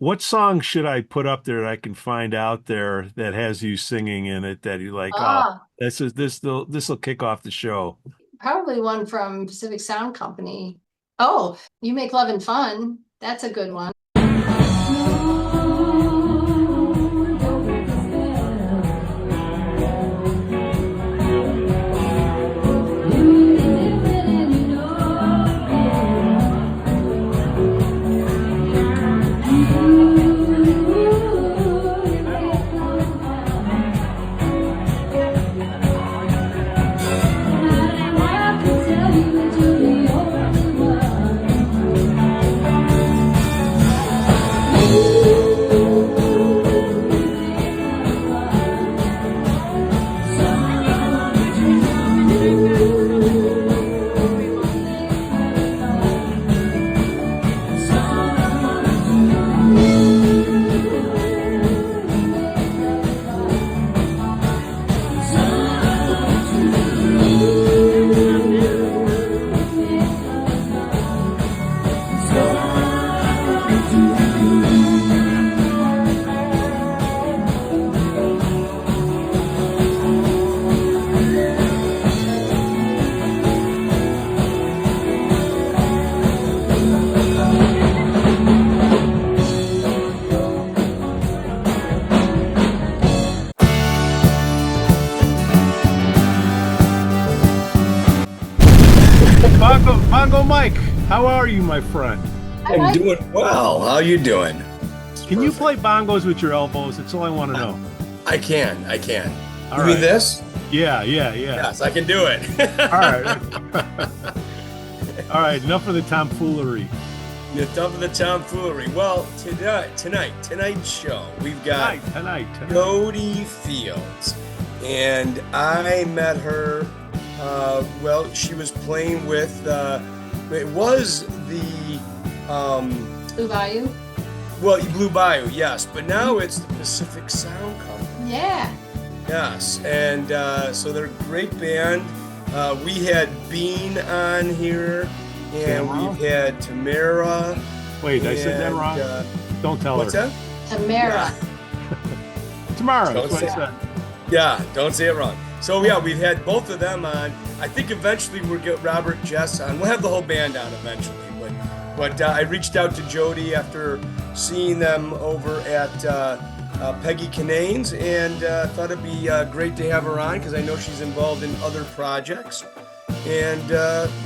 What song should I put up there that I can find out there that has you singing in it that you like, oh, Ah, this will kick off the show. probably one from Pacific Sound Company. Oh, You Make Love and Fun. That's a good one. Bongo Mike, how are you, my friend? I I'm like doing well. How you doing? It's Can you play perfect. bongos with your elbows? That's all I want to know. I can. I can. All You mean right. this? Yeah. Yes, I can do it. All right. All right. Enough of the tomfoolery. The top of the tomfoolery. Well, tonight's show, we've got Tonight. Jody Fields, and I met her. Well, she was playing with. It was the Blue Bayou. well, Blue Bayou, yes, but now it's the Pacific Sound Company. Yeah. Yes, and so they're a great band. We had Bean on here, and Tamara? we've had Tamara. Wait, I said that and, wrong. Don't tell what's her. that? Tamara. Tomorrow. Don't That's what I say- said. Yeah, don't say it wrong. So yeah, we've had both of them on. I think eventually we'll get Robert Jess on. We'll have the whole band on eventually. But I reached out to Jody after seeing them over at Peggy Canane's and thought it'd be great to have her on because I know she's involved in other projects. And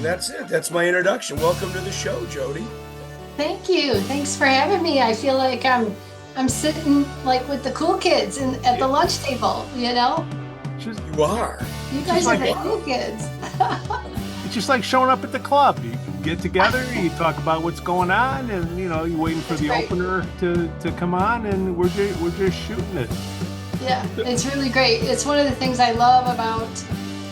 that's it. That's my introduction. Welcome to the show, Jody. Thank you. Thanks for having me. I feel like I'm sitting like with the cool kids at the lunch table, you know? Just, You are. You Just guys are like- the cool kids. it's just like showing up at the club. You get together, you talk about what's going on, and you're waiting for the Right. opener to come on, and we're just shooting it. Yeah, it's really great. It's one of the things I love about,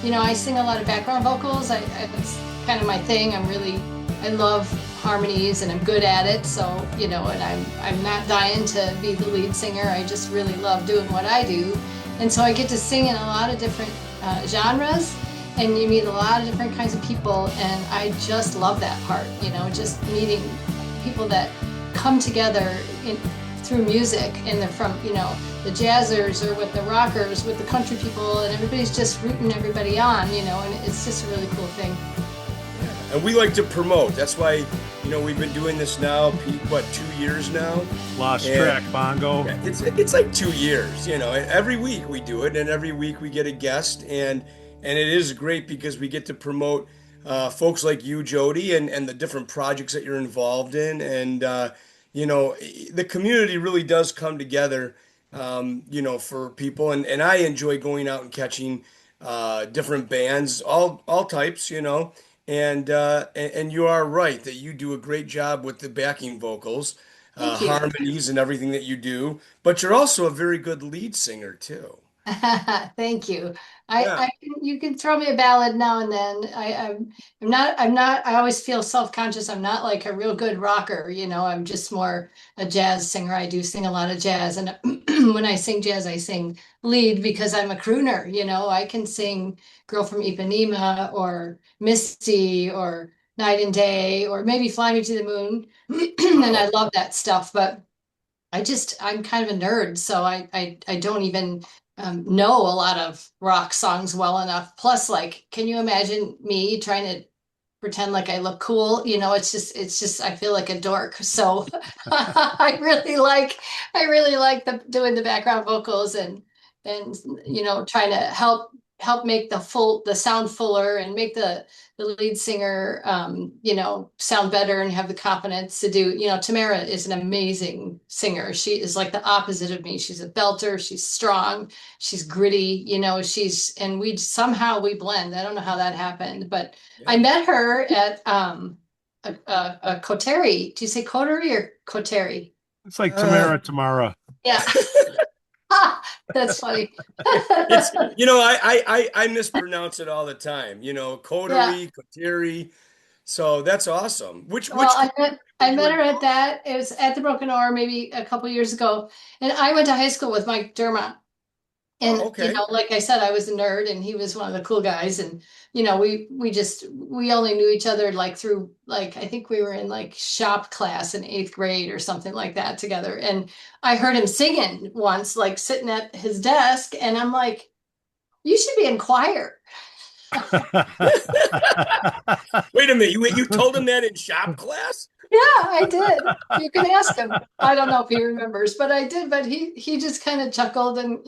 I sing a lot of background vocals. It's kind of my thing. I love harmonies and I'm good at it. So, and I'm not dying to be the lead singer. I just really love doing what I do. And so I get to sing in a lot of different genres and you meet a lot of different kinds of people. And I just love that part, just meeting people that come together through music and they're from, the jazzers or with the rockers, with the country people, and everybody's just rooting everybody on, and it's just a really cool thing. And we like to promote. That's why, we've been doing this now, Pete, what, 2 years now? Lost And- track, Bongo. Yeah, it's like 2 years, every week we do it, and every week we get a guest, and it is great because we get to promote folks like you, Jody, and the different projects that you're involved in, and the community really does come together, for people, and I enjoy going out and catching different bands, all types, and you are right that you do a great job with the backing vocals, Thank you. harmonies, and everything that you do. But you're also a very good lead singer too. Thank you. Yeah. You can throw me a ballad now and then. I'm not, I always feel self-conscious. I'm not like a real good rocker, I'm just more a jazz singer. I do sing a lot of jazz. And when I sing jazz, I sing lead because I'm a crooner, I can sing Girl from Ipanema or Misty or Night and Day or maybe Fly Me to the Moon. And I love that stuff. But I'm kind of a nerd, so I don't even know a lot of rock songs well enough. Plus, like, can you imagine me trying to pretend like I look cool? It's just I feel like a dork. So I really like doing the background vocals and trying to help make the sound fuller and make the lead singer sound better and have the confidence to do. Tamara is an amazing singer. She is like the opposite of me. She's a belter, she's strong, she's gritty, and we blend. I don't know how that happened, but I Yeah. met her at a coterie. Do you say coterie or coterie? It's like Uh, Tamara. Yeah. That's funny. it's I mispronounce it all the time. Yeah. Coterie, coterie. So that's awesome. Well, Which were I you met in? her at that. It was at the Broken Oar maybe a couple years ago. And I went to high school with Mike Dermont. Oh, And okay. like I said, I was a nerd and he was one of the cool guys. And we only knew each other like through like I think we were in like shop class in eighth grade or something like that together. And I heard him singing once, like sitting at his desk, and I'm like, you should be in choir. Wait a minute. You told him that in shop class? Yeah, I did. You can ask him. I don't know if he remembers, but I did. But he just kind of chuckled and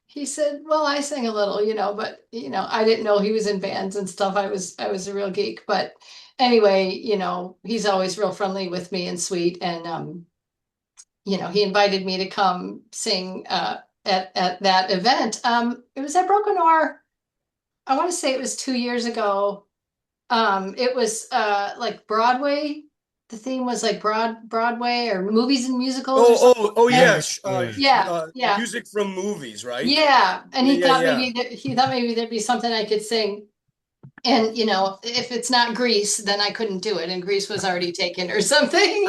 he said, "Well, I sing a little, but I didn't know he was in bands and stuff. I was a real geek." But anyway, he's always real friendly with me and sweet, and he invited me to come sing at that event. It was at Broken Oar. I want to say it was 2 years ago. It was like Broadway. The theme was like Broadway or movies and musicals or something Oh, like that. yes. Yeah, yeah, Music from movies, right? yeah. And Yeah, yeah, yeah. he thought maybe there'd be something I could sing. And if it's not Grease, then I couldn't do it. And Grease was already taken or something.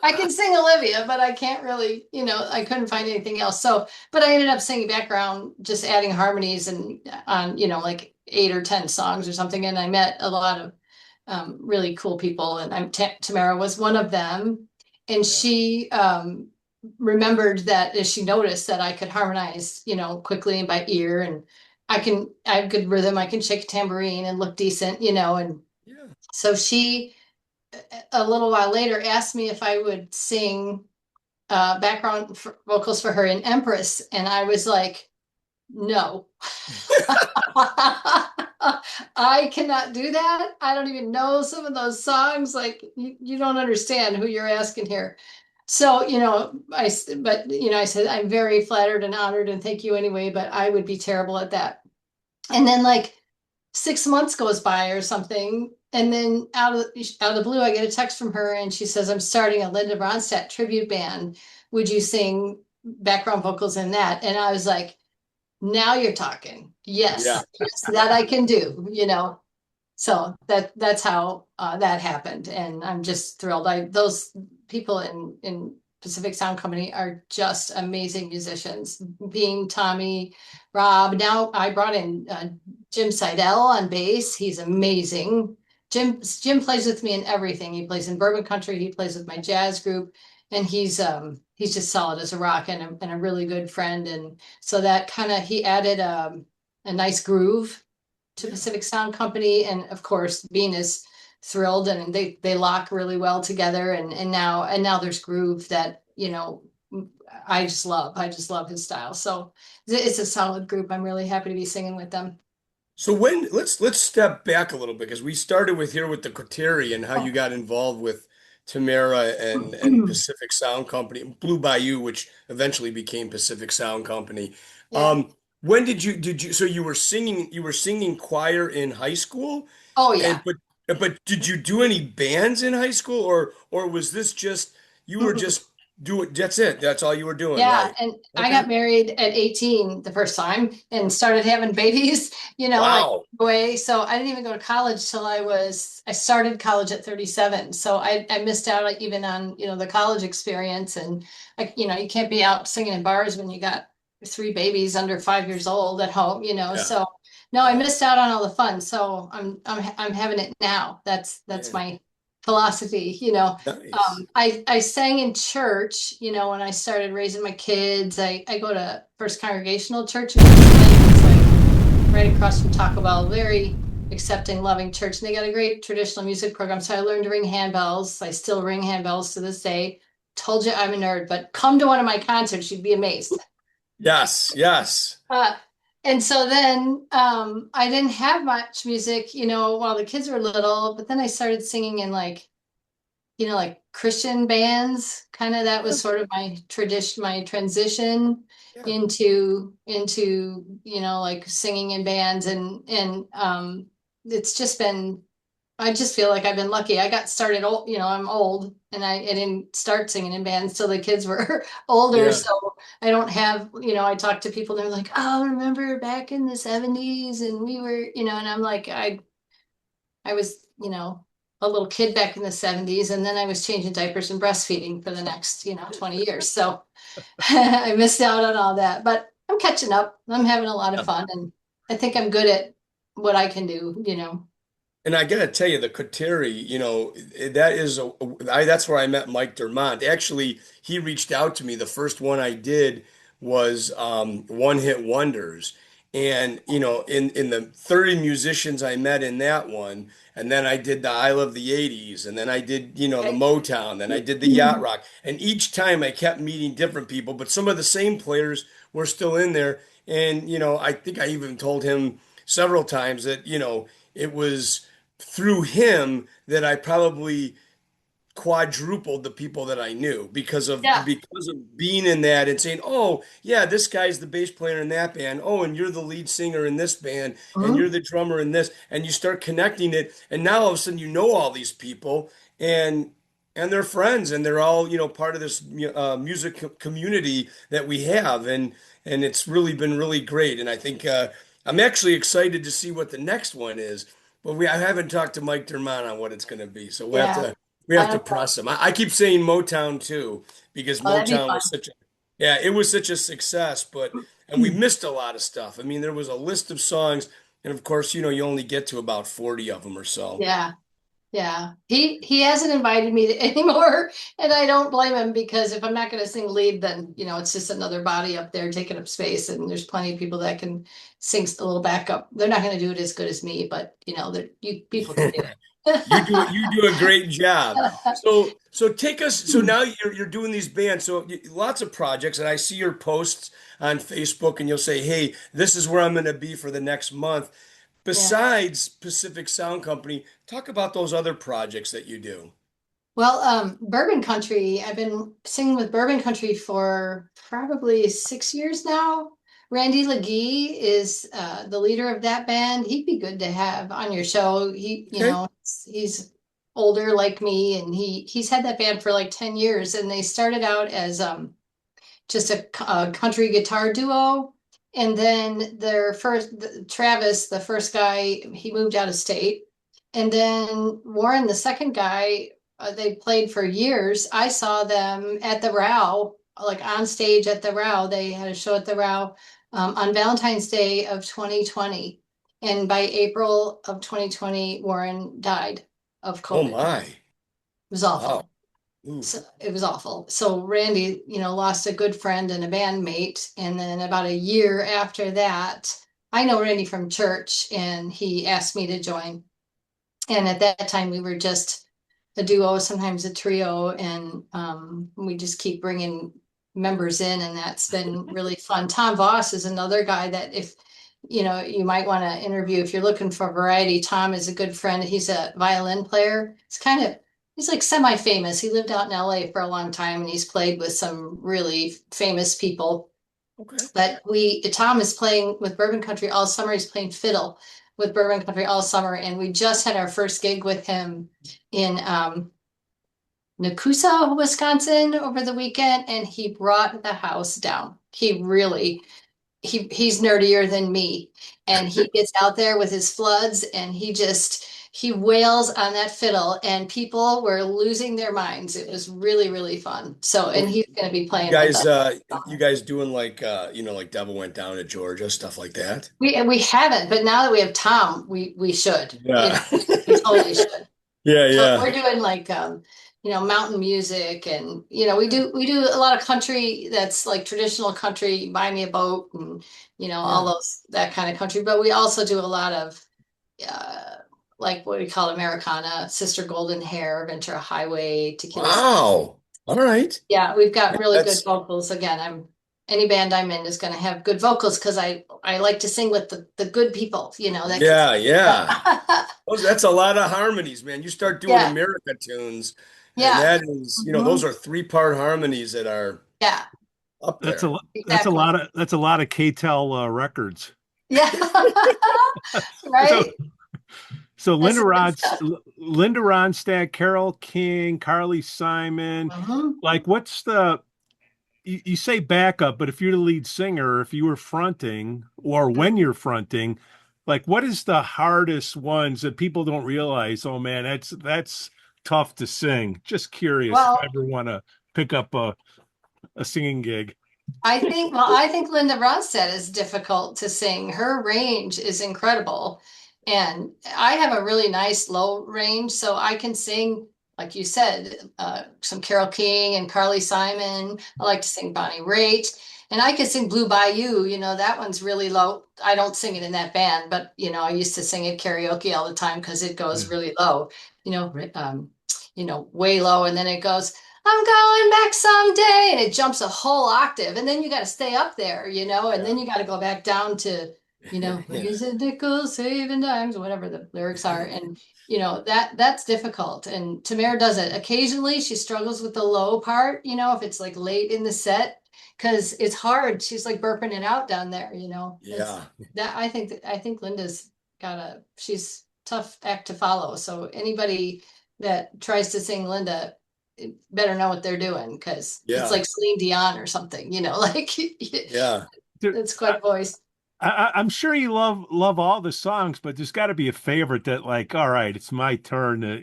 I can sing Olivia, but I can't really, I couldn't find anything else. So, but I ended up singing background, just adding harmonies and on, like 8 or 10 songs or something. And I met a lot of really cool people. And Tamara was one of them. And Yeah. she remembered that as she noticed that I could harmonize, quickly and by ear. And I have good rhythm. I can shake a tambourine and look decent, and Yeah. so she, a little while later, asked me if I would sing vocals for her in Empress. And I was like, no. I cannot do that. I don't even know some of those songs. Like you don't understand who you're asking here. So, I said, I'm very flattered and honored and thank you anyway, but I would be terrible at that. And then like 6 months goes by or something. And then out of the blue, I get a text from her and she says, I'm starting a Linda Ronstadt tribute band. Would you sing background vocals in that? And I was like, now you're talking. Yeah. Yes, that I can do. So that's how that happened. And I'm just thrilled. Those people in Pacific Sound Company are just amazing musicians. Being Tommy, Rob. Now I brought in Jim Seidel on bass. He's amazing. Jim plays with me in everything. He plays in Bourbon Country. He plays with my jazz group, and he's just solid as a rock and a really good friend. And so that kind of he added a nice groove to Yeah. Pacific Sound Company, and of course, Bean is thrilled, and they lock really well together. And now there's groove that I just love. I just love his style. So it's a solid group. I'm really happy to be singing with them. So let's step back a little bit because we started with here with the Coterie and how you got involved with Tamara and Pacific Sound Company, Blue Bayou, which eventually became Pacific Sound Company. Yeah. When did you so you were singing choir in high school, Oh and yeah. but did you do any bands in high school, or was this just you were just do it, that's it, that's all you were doing, Yeah, right? and I Okay. got married at 18 the first time and started having babies, like Wow. way. So I didn't even go to college till I started college at 37. So I missed out like, even on, the college experience. And like, you can't be out singing in bars when you got 3 babies under 5 years old at home. Yeah. So no, I Yeah. missed out on all the fun. So I'm having it now. That's Yeah. my philosophy, Nice. I sang in church, when I started raising my kids. I go to First Congregational Church in Michigan. It's like right across from Taco Bell, very accepting, loving church. And they got a great traditional music program. So I learned to ring handbells. I still ring handbells to this day. Told you I'm a nerd, but come to one of my concerts, you'd be amazed. Yes, yes. Uh, and so then I didn't have much music, while the kids were little, but then I started singing in like Christian bands. Kind of that was sort of my tradition, my transition Yeah. into like singing in bands and it's just been I just feel like I've been lucky. I got started old, I'm old and I didn't start singing in bands till the kids were older. Yeah. So I don't have, I talk to people and they're like, oh, remember back in the 70s and we were, and I'm like, I was, a little kid back in the 70s and then I was changing diapers and breastfeeding for the next, 20 years. So I missed out on all that, but I'm catching up. I'm having a lot of fun and I think I'm good at what I can do. And I gotta tell you, the Kateri, that is that's where I met Mike Dermont. Actually, he reached out to me. The first one I did was One Hit Wonders. And in the 30 musicians I met in that one, and then I did the I Love the 80s, and then I did, the Okay. Motown, then I did the Yacht Rock. And each time I kept meeting different people, but some of the same players were still in there. And, I think I even told him several times that, it was through him that I probably quadrupled the people that I knew Yeah. because of being in that and saying, "Oh, yeah, this guy's the bass player in that band. Oh, and you're the lead singer in this band, and you're Mhm. the drummer in this." And you start connecting it, and now all of a sudden you know all these people and they're friends and they're all, part of this music community that we have and it's really been really great. And I think I'm actually excited to see what the next one is. But I haven't talked to Mike Dermont on what it's going to be, so Yeah. we I have to don't know. press him. I keep saying Motown too because Oh, that'd be Motown fun. was yeah, it was such a success, and we missed a lot of stuff. I mean, there was a list of songs, and of course, you only get to about 40 of them or so. Yeah. Yeah. He hasn't invited me to anymore, and I don't blame him because if I'm not going to sing lead, then it's just another body up there taking up space, and there's plenty of people that can sing a little backup. They're not going to do it as good as me, but you people can do it. You do a great job. So take us. So now you're doing these bands. So lots of projects, and I see your posts on Facebook, and you'll say, "Hey, this is where I'm going to be for the next month." Yeah. Besides Pacific Sound Company, talk about those other projects that you do. Well, Bourbon Country, I've been singing with Bourbon Country for probably 6 years now. Randy LeGee is the leader of that band. He'd be good to have on your show. Okay. He's older like me, and he's had that band for like 10 years. And they started out as just a country guitar duo. And then Travis, the first guy, he moved out of state. And then Warren, the second guy, they played for years. I saw them at the Row, like on stage at the Row. They had a show at the Row on Valentine's Day of 2020. And by April of 2020, Warren died of Oh COVID. It my. was Wow. awful. Ooh. So it was awful. So Randy, lost a good friend and a bandmate. And then about a year after that, I know Randy from church and he asked me to join. And at that time, we were just a duo, sometimes a trio, and we just keep bringing members in, and that's been really fun. Tom Voss is another guy that if you might want to interview if you're looking for variety. Tom is a good friend. He's a violin player. He's like semi-famous. He lived out in LA for a long time, and he's played with some really famous people. Okay. But Tom is playing with Bourbon Country all summer. He's playing fiddle with Bourbon Country all summer, and we just had our first gig with him in Nakusa, Wisconsin over the weekend, and he brought the house down. He's nerdier than me, and he gets out there with his floods, and he wails on that fiddle, and people were losing their minds. It was really, really fun. So, Oh, and he's going to be you playing with guys, us. you guys doing like like Devil Went Down to Georgia, stuff like that? We haven't, but now that we have Tom, we should. Yeah. We totally should. Yeah, So yeah. we're doing like mountain music, and we do a lot of country that's like traditional country, buy me a boat, and all Yeah. those that kind of country. But we also do a lot of uh like what we call Americana, Sister Golden Hair, Ventura Highway, Tequila. Wow. All right. Yeah, we've got Yeah, really good that's vocals. Again, any band I'm in is going to have good vocals because I like to sing with the good people, that can. yeah, yeah. That's a lot of harmonies, man. You start doing Yeah, America tunes, and yeah, that is, hmm those are three-part harmonies that are yeah, up That's a there. lo- exactly. that's a lot of K-Tel records. Yeah, So right. so That's the good stuff. Linda Ronstadt, Carole King, Carly Simon, Hmm. like what's the you say backup, but if you're the lead singer, if you were fronting, or when you're fronting, like what is the hardest ones that people don't realize? Oh man, that's tough to sing. Just curious if I Well, ever want to pick up a singing gig. I think Linda Ronstadt is difficult to sing. Her range is incredible. And I have a really nice low range, so I can sing, like you said, some Carole King and Carly Simon. I like to sing Bonnie Raitt. And I could sing Blue Bayou, that one's really low. I don't sing it in that band, but I used to sing it karaoke all the time because it goes Yeah. really low, way low, and then it goes, I'm going back someday, and it jumps a whole octave, and then you got to stay up there, and Yeah. then you got to go back down to, Yeah. raise a nickel, saving dimes, whatever the lyrics are, and that's difficult. And Tamara does it occasionally. She struggles with the low part, if it's like late in the set, because it's hard. She's like burping it out down there, It's Yeah. that I think Linda's she's tough act to follow. So anybody that tries to sing Linda better know what they're doing because it's Yeah. like Celine Dion or something, like Yeah. Dude, it's quite a voice. I'm sure you love all the songs, but there's got to be a favorite that like, all right, it's my turn to,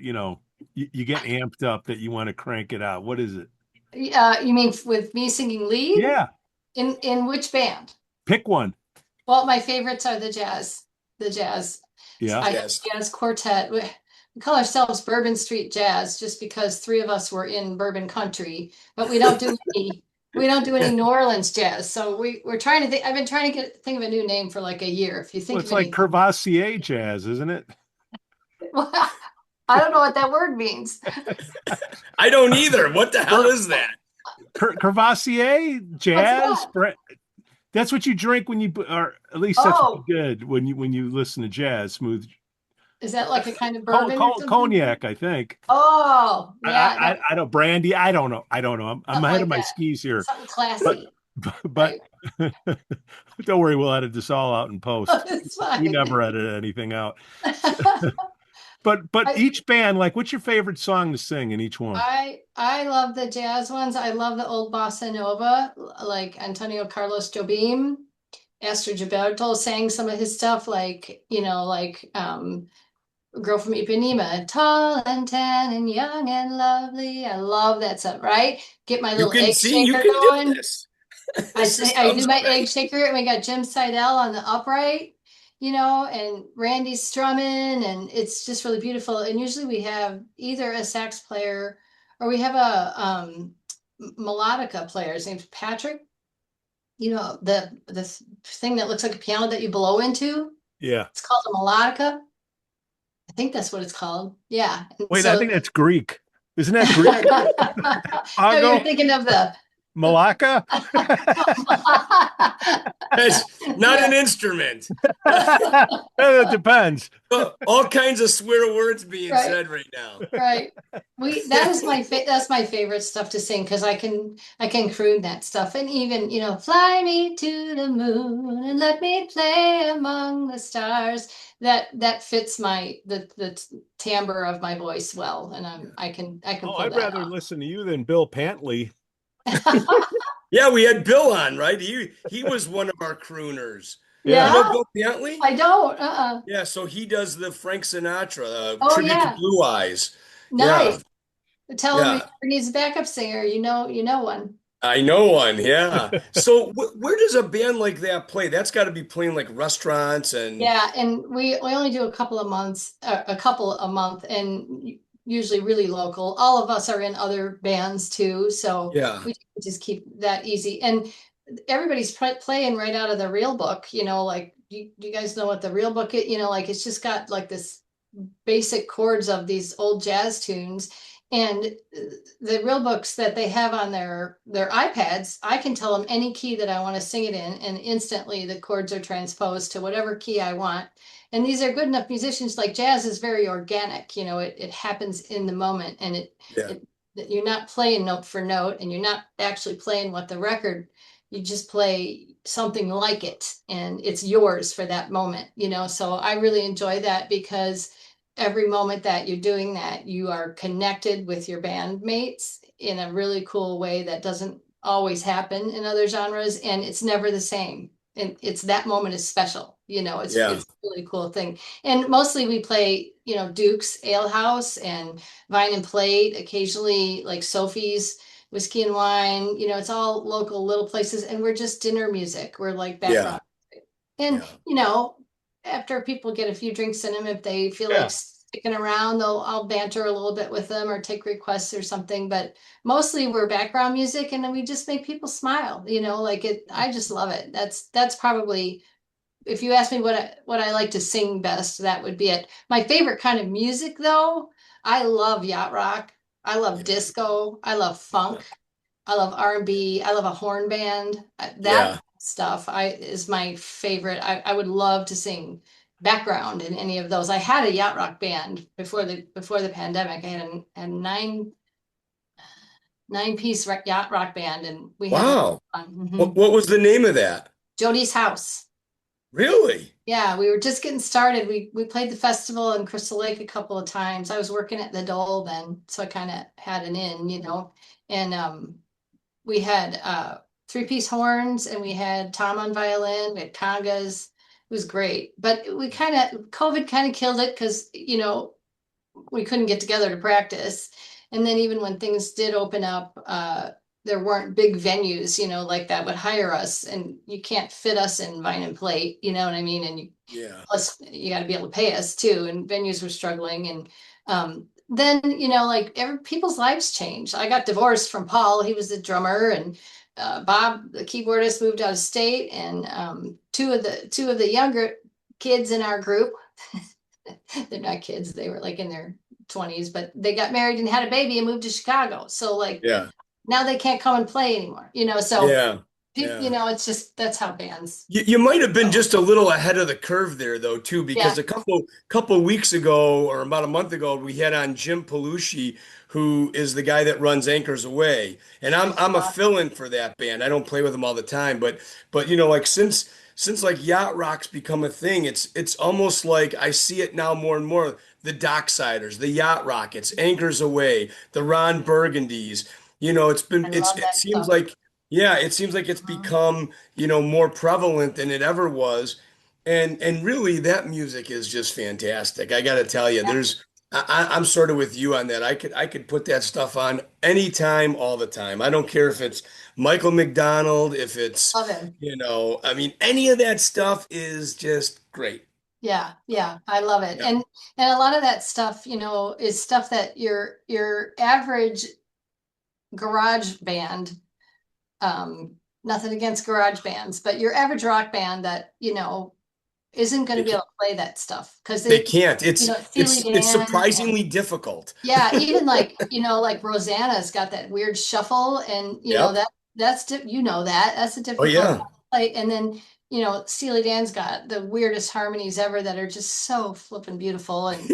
you get amped up that you want to crank it out. What is it? You mean with me singing lead Yeah, in which band? pick one. Well, my favorites are the jazz. Yeah. I have Yes. a jazz quartet. We call ourselves Bourbon Street Jazz just because three of us were in Bourbon Country, but we don't do any New Orleans jazz. So we're trying to think. I've been trying to think of a new name for like a year. If you Well, think of it's like any, Crevassier jazz, isn't it? I don't know what that word means. I don't either. What the hell is that? Crevassier What's jazz. that? That's what you drink when or at least that's what you Oh, did when you listen to jazz, smooth is that like a kind of bourbon or something? cognac, I think. Oh, yeah, no, I don't brandy. I don't know. I don't know. I'm something ahead of like my that. skis here, Something but classy, but right? don't worry, we'll edit this all out in post. It's We fine. never edit anything out. But I, each band, like, what's your favorite song to sing in each one? I love the jazz ones. I love the old bossa nova, like Antonio Carlos Jobim. Esther Gilberto sang some of his stuff, like Girl from Ipanema, tall and tan and young and lovely. I love that stuff, right? Get my You little can egg see, you shaker can do going. this. I This say I do sounds my egg great. shaker, and we got Jim Seidel on the upright, and Randy strumming, and it's just really beautiful. And usually we have either a sax player or we have a melodica player. His name's Patrick. The thing that looks like a piano that you blow into. Yeah. It's called a melodica. I think that's what it's called. Yeah. And Wait, I so think that's Greek. Isn't that Greek? no, you're Pago? thinking of the Malacca? It's not yeah. an instrument. It depends. All kinds of swear words being Right. said right now. Right. That's my favorite stuff to sing because I can croon that stuff, and even fly me to the moon and let me play among the stars. That fits the timbre of my voice well, and I can Oh, pull I'd that rather listen to you than Bill Pantley. off. Yeah, we had Bill on, right? He was one of our crooners. You Yeah. know Yeah, Bill Pantley? I don't. Yeah, so he does the Frank Sinatra Oh tribute to yeah, Blue Eyes. Yeah, nice. Tell him if yeah. he needs a backup singer. You know one. I know one. Yeah. So where does a band like that play? That's got to be playing like restaurants and Yeah, and we only do a couple a month, and usually really local. All of us are in other bands too, so Yeah. we just keep that easy. And everybody's playing right out of the real book, like do you guys know what the real book is? Like it's just got like this basic chords of these old jazz tunes. And the real books that they have on their iPads, I can tell them any key that I want to sing it in, and instantly the chords are transposed to whatever key I want. And these are good enough musicians. Like jazz is very organic, it happens in the moment, and Yeah. it you're not playing note for note, and you're not actually playing what the record, you just play something like it, and it's yours for that moment, so I really enjoy that, because every moment that you're doing that, you are connected with your bandmates in a really cool way that doesn't always happen in other genres, and it's never the same. And it's that moment is special, Yeah. it's a really cool thing. And mostly we play, Duke's Alehouse and Vine and Plate, occasionally like Sophie's Whiskey and Wine, it's all local little places, and we're just dinner music. We're like Yeah. background. And, Yeah. after people get a few drinks in them, if they feel Yeah. like sticking around, I'll banter a little bit with them or take requests or something. But mostly we're background music, and then we just make people smile, like I just love it. That's probably, if you ask me what I like to sing best, that would be it. My favorite kind of music though, I love yacht rock. I love Yeah. disco. I love funk. I love R&B. I love a horn band. That Yeah. stuff is my favorite. I would love to sing background in any of those. I had a yacht rock band before the pandemic. I had a nine-piece yacht rock band, and we had a lot Wow. of fun. What was the name of that? Jody's House. Really? Yeah, we were just getting started. We played the festival in Crystal Lake a couple of times. I was working at the Dole then, so I kind of had an in, and we had three-piece horns, and we had Tom on violin, we had congas. It was great. But COVID kind of killed it, because, we couldn't get together to practice. And then even when things did open up, there weren't big venues, like that would hire us, and you can't fit us in Vine and Plate, you know what I mean? And Yeah. plus you got to be able to pay us too, and venues were struggling. And then like people's lives changed. I got divorced from Paul. He was the drummer, and Bob, the keyboardist, moved out of state, and two of the younger kids in our group, they're not kids, they were like in their 20s, but they got married and had a baby and moved to Chicago, so like Yeah. now they can't come and play anymore, so Yeah. Yeah. it's just, that's how bands. You might have been just a little ahead of the curve there, though, too, because Yeah. a couple weeks ago, or about a month ago, we had on Jim Palucci, who is the guy that runs Anchors Away, and I'm a fill-in for that band. I don't play with them all the time, but like since like yacht rock's become a thing, it's almost like I see it now more and more. The Docksiders, the Yacht Rockets, Anchors Away, the Ron Burgundys. I It love that seems stuff. like, yeah, it seems like it's become, more prevalent than it ever was. And really that music is just fantastic. I got to tell you, Yeah, I'm sort of with you on that. I could put that stuff on anytime, all the time. I don't care if it's Michael McDonald, if it's, love him. I mean, any of that stuff is just great. Yeah, I love it. Yeah. And a lot of that stuff, is stuff that your average garage band, nothing against garage bands, but your average rock band that, isn't going to They be able can't, to play that stuff, because they can't. Steely It's Dan, and surprisingly difficult. yeah, even like, like Rosanna's got that weird shuffle, and Yep. that's a Oh difficult yeah. one to play. And then, Steely Dan's got the weirdest harmonies ever that are just so flippin' beautiful, and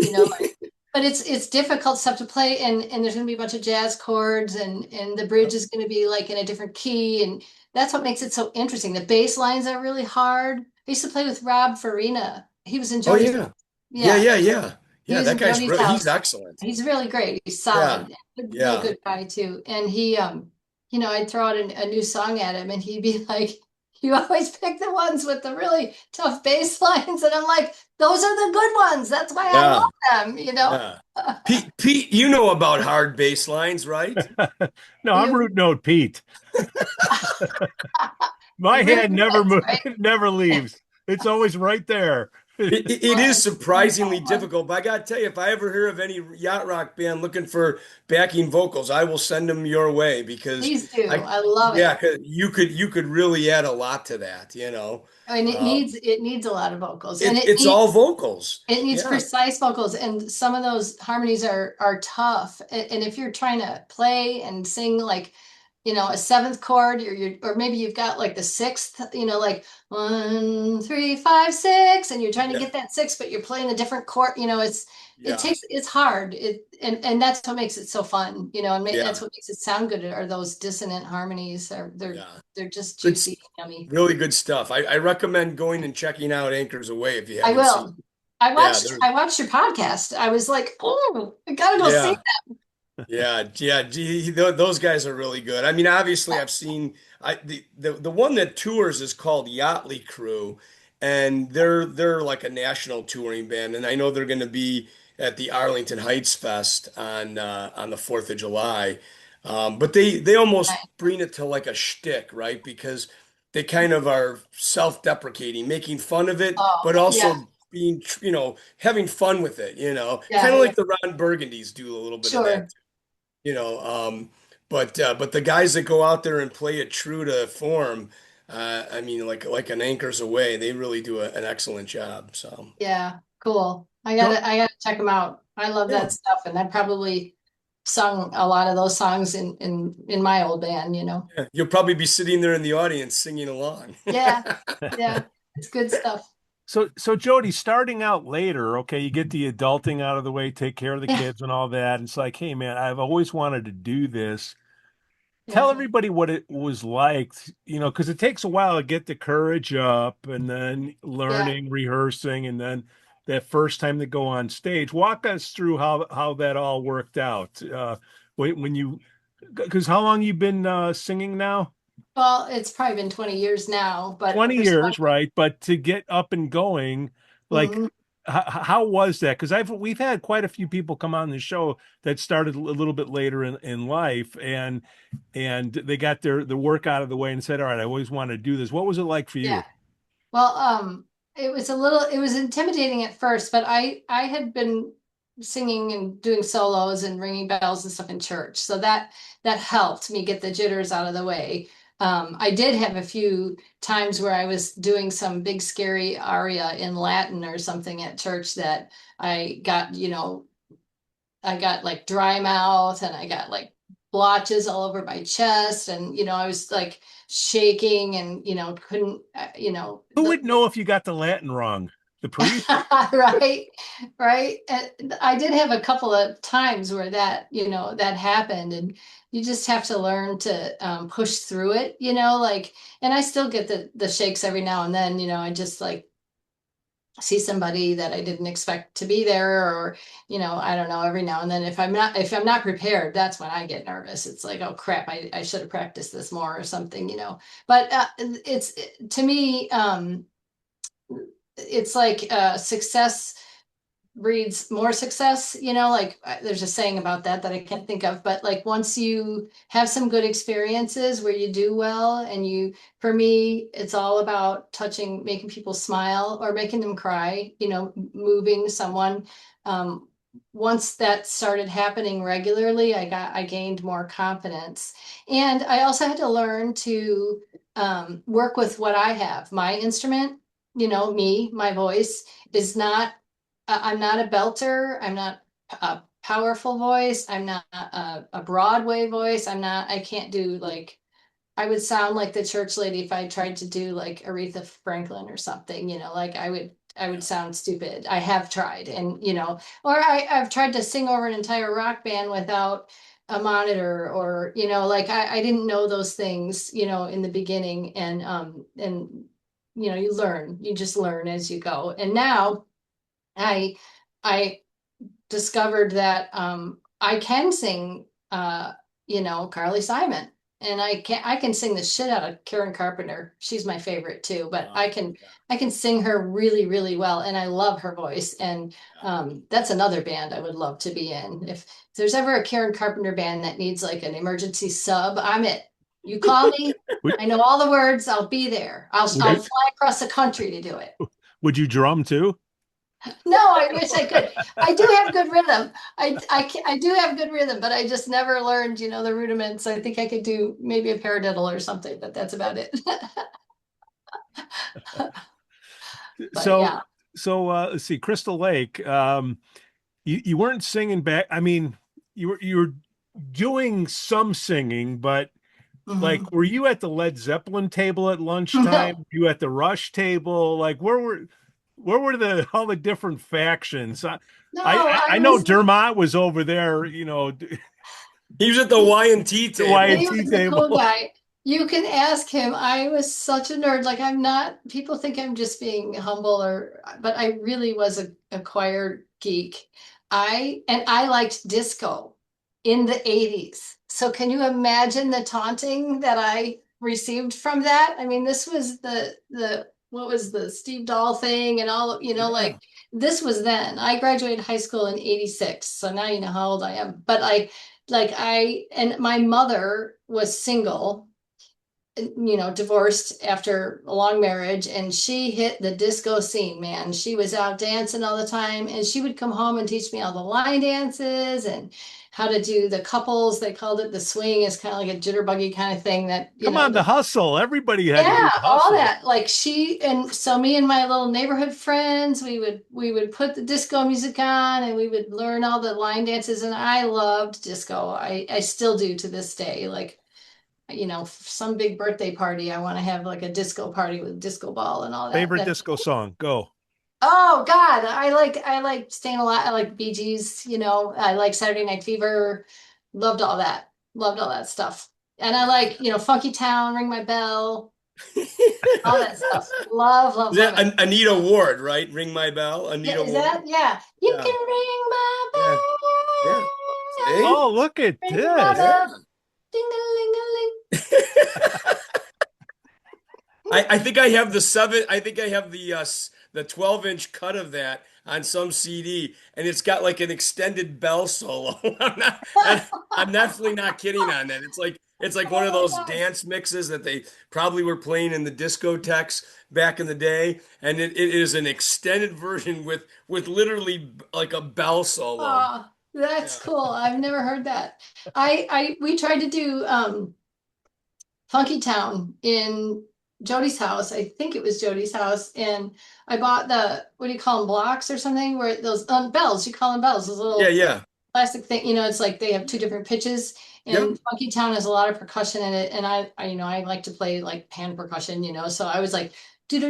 but it's difficult stuff to play, and there's gonna be a bunch of jazz chords, and the bridge is gonna be like in a different key, and that's what makes it so interesting. The bass lines are really hard. I used to play with Rob Farina. He was in Oh Jody's. yeah. Yeah, Yeah, yeah, yeah. he Yeah, was that in guy's Jody's really he's house. excellent. He's really great. He's Yeah. solid. Real Yeah. good guy too. And he, I'd throw out a new song at him, and he'd be like, "You always pick the ones with the really tough bass lines," and I'm like, "Those are the good ones. That's why I Yeah. love them." Yeah. Pete, you know about hard bass lines, right? No, I'm You, root note Pete. My you really hand never is, moves, right? never leaves. It's always right there. It is surprisingly difficult, but I gotta tell you, if I ever hear of any yacht rock band looking for backing vocals, I will send them your way because Please do. I, I love yeah, it. 'cause you could really add a lot to that, you know. I mean, Um, it needs a lot of vocals, and it's all vocals. it needs Yeah, precise vocals, and some of those harmonies are tough. And if you're trying to play and sing like, a seventh chord, or maybe you've got like the sixth, like 1, 3, 5, 6, and you're trying to yeah, get that six, but you're playing a different chord. yeah, It's hard. And that's what makes it so fun. And that's yeah, what makes it sound good. Are those dissonant harmonies? yeah. They're just Good, juicy, yummy. really good stuff. I recommend going and checking out Anchors Away if you I haven't seen. will. Yeah, they're I watched your podcast. I was like, oh, I gotta go see yeah. Yeah. Gee, those guys are really good. I mean, obviously, I've seen the one that tours is called Yachtley Crew, and they're like a national touring band, and I know they're going to be at the Arlington Heights Fest on the 4th of July. But they almost that. bring it to like a shtick, right? Because they kind of are self-deprecating, making fun of it, Oh, but yeah, also being, having fun with it, kind yeah, of yeah, like the Ron Burgundies do a little bit of that sure. you know. But the guys that go out there and play it true to form, I mean, like an Anchors Away, they really do an excellent job. So, Yeah, cool. no, I gotta check them out. I love yeah, that stuff, and I probably sung a lot of those songs in my old band. yeah, you'll probably be sitting there in the audience singing along. Yeah, yeah, it's good stuff. So Jody, starting out later, okay, you get the adulting out of the way, take care of the Yeah, kids and all that. And it's like, hey man, I've always wanted to do this. Tell yeah, everybody what it was like, because it takes a while to get the courage up and then yeah. learning, rehearsing, and then that first time to go on stage. Walk us through how that all worked out. When you, because how long you been singing now? Well, it's probably been 20 years now, but 20 there's years, right? But to get up and going, like, Mhm. how was that? Because we've had quite a few people come on the show that started a little bit later in life, and they got the work out of the way and said, "All right, I always want to do this." What was it like for Yeah. you? Well, it was intimidating at first, but I had been singing and doing solos and ringing bells and stuff in church. So that helped me get the jitters out of the way. I did have a few times where I was doing some big scary aria in Latin or something at church that I got like dry mouth and I got like blotches all over my chest and I was like shaking and couldn't Who would know if you got the Latin wrong? The priest? right, right. And I did have a couple of times where that happened, and you just have to learn to push through it, like, and I still get the shakes every now and then, I just like see somebody that I didn't expect to be there, or, I don't know, every now and then if I'm not prepared, that's when I get nervous. It's like, oh crap, I should have practiced this more or something. But it's to me, it's like success breeds more success, like there's a saying about that I can't think of, but like once you have some good experiences where you do well, and for me, it's all about touching, making people smile or making them cry, moving someone. um, Once that started happening regularly, I gained more confidence, and I also had to learn to work with what I have. My instrument, my voice is not, I'm not a belter. I'm not a powerful voice. I'm not a Broadway voice. I can't do like, I would sound like the church lady if I tried to do like Aretha Franklin or something, like I would sound stupid. I have tried, and or I've tried to sing over an entire rock band without a monitor, or like I didn't know those things, in the beginning, and you just learn as you go. And now I I discovered that I can sing Carly Simon, and I can sing the shit out of Karen Carpenter. She's my favorite too, but Um, I can sing her really really well, and I love her voice. And that's another band I would love to be in. If there's ever a Karen Carpenter band that needs like an emergency sub, I'm it. You call me. Would I know all the words. I'll be there. I'll would I'll you fly across the country to do it. would you drum too? No, I wish I could. I do have good rhythm. I do have good rhythm, but I just never learned, the rudiments. I think I could do maybe a paradiddle or something, but that's about it. But So yeah. let's see, Crystal Lake. You weren't singing back. I mean, you were doing some singing, but like, Mhm. were you at the Led Zeppelin table at lunchtime? No, Were you at the Rush table? Like, where were the all the different factions? I no, I, I I know was Dermont was over there, He was at the Y&T the table. he Y&T was the cool table. guy. You can ask him. I was such a nerd. Like I'm not, people think I'm just being humble but I really was a choir geek. I liked disco in the 80s. So can you imagine the taunting that I received from that? I mean, this was the what was the Steve Dahl thing and all, Yeah. like this was then. I graduated high school in 86. So now you know how old I am. But and my mother was single, divorced after a long marriage, and she hit the disco scene, man. She was out dancing all the time, and she would come home and teach me all the line dances and how to do the couples. They called it the swing, is kind of like a jitterbuggy kind of thing that, Come on, the the hustle. Everybody had to do yeah, the all hustle. that. Like and so me and my little neighborhood friends, we would put the disco music on and we would learn all the line dances, and I loved disco. I still do to this day. Like, some big birthday party, I want to have like a disco party with disco ball and all that. Favorite disco song? Go. Oh God, I like Staying Alive. I like Bee Gees, I like Saturday Night Fever. Loved all that. Loved all that stuff. And I like, Funky Town, Ring My Bell, all that stuff. Love, love, Is love that it. Anita Ward, right? Ring My Bell, Yeah, Anita is Ward. that? Yeah. You Yeah. can ring my Yeah. Yeah. bell. See? Oh, look at Ring my this. Yeah. bell. Ding a ling a ling. I think I have the seven. I think I have the 12-inch cut of that on some CD, and it's got like an extended bell solo. I'm definitely not kidding on that. It's like one of Oh those my gosh. dance mixes that they probably were playing in the discotheques back in the day, and it is an extended version with literally like a bell solo. Oh, Yeah. that's cool. I've never heard that. We tried to do Funky Town in Jody's house. I think it was Jody's house. And I bought what do you call them, blocks or something, where those bells, you call them bells, those Yeah. little Yeah. plastic thing, it's like they have two different pitches. Yep. And Funky Town has a lot of percussion in it. And I like to play like pan percussion, so I was like, and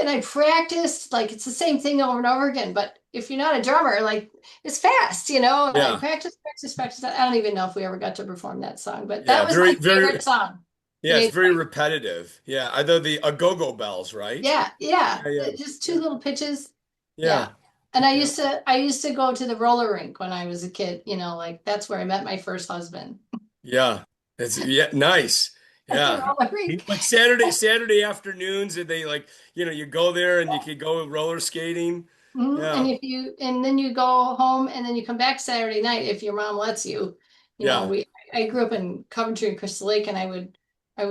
I practiced like it's the same thing over and over again. But if you're not a drummer, like it's fast, and I Yeah. practice, practice, practice. I don't even know if we ever got to perform that song, but that Yeah. was my Very, very. favorite song. Yeah, The it's eighth very grade. repetitive. Yeah, I know the go-go bells, right? Yeah, yeah. Yeah, yeah, Just two yeah, little pitches. Yeah. yeah, And I yeah, used to I used to go to the roller rink when I was a kid, like that's where I met my first husband. yeah. It's yeah, nice. At the Yeah, roller rink. like Saturday afternoons, and they like you go there and you could go roller skating. Mhm. Yeah, And then you go home and then you come back Saturday night if your mom lets you. yeah, I grew up in Coventry and Crystal Lake, and I would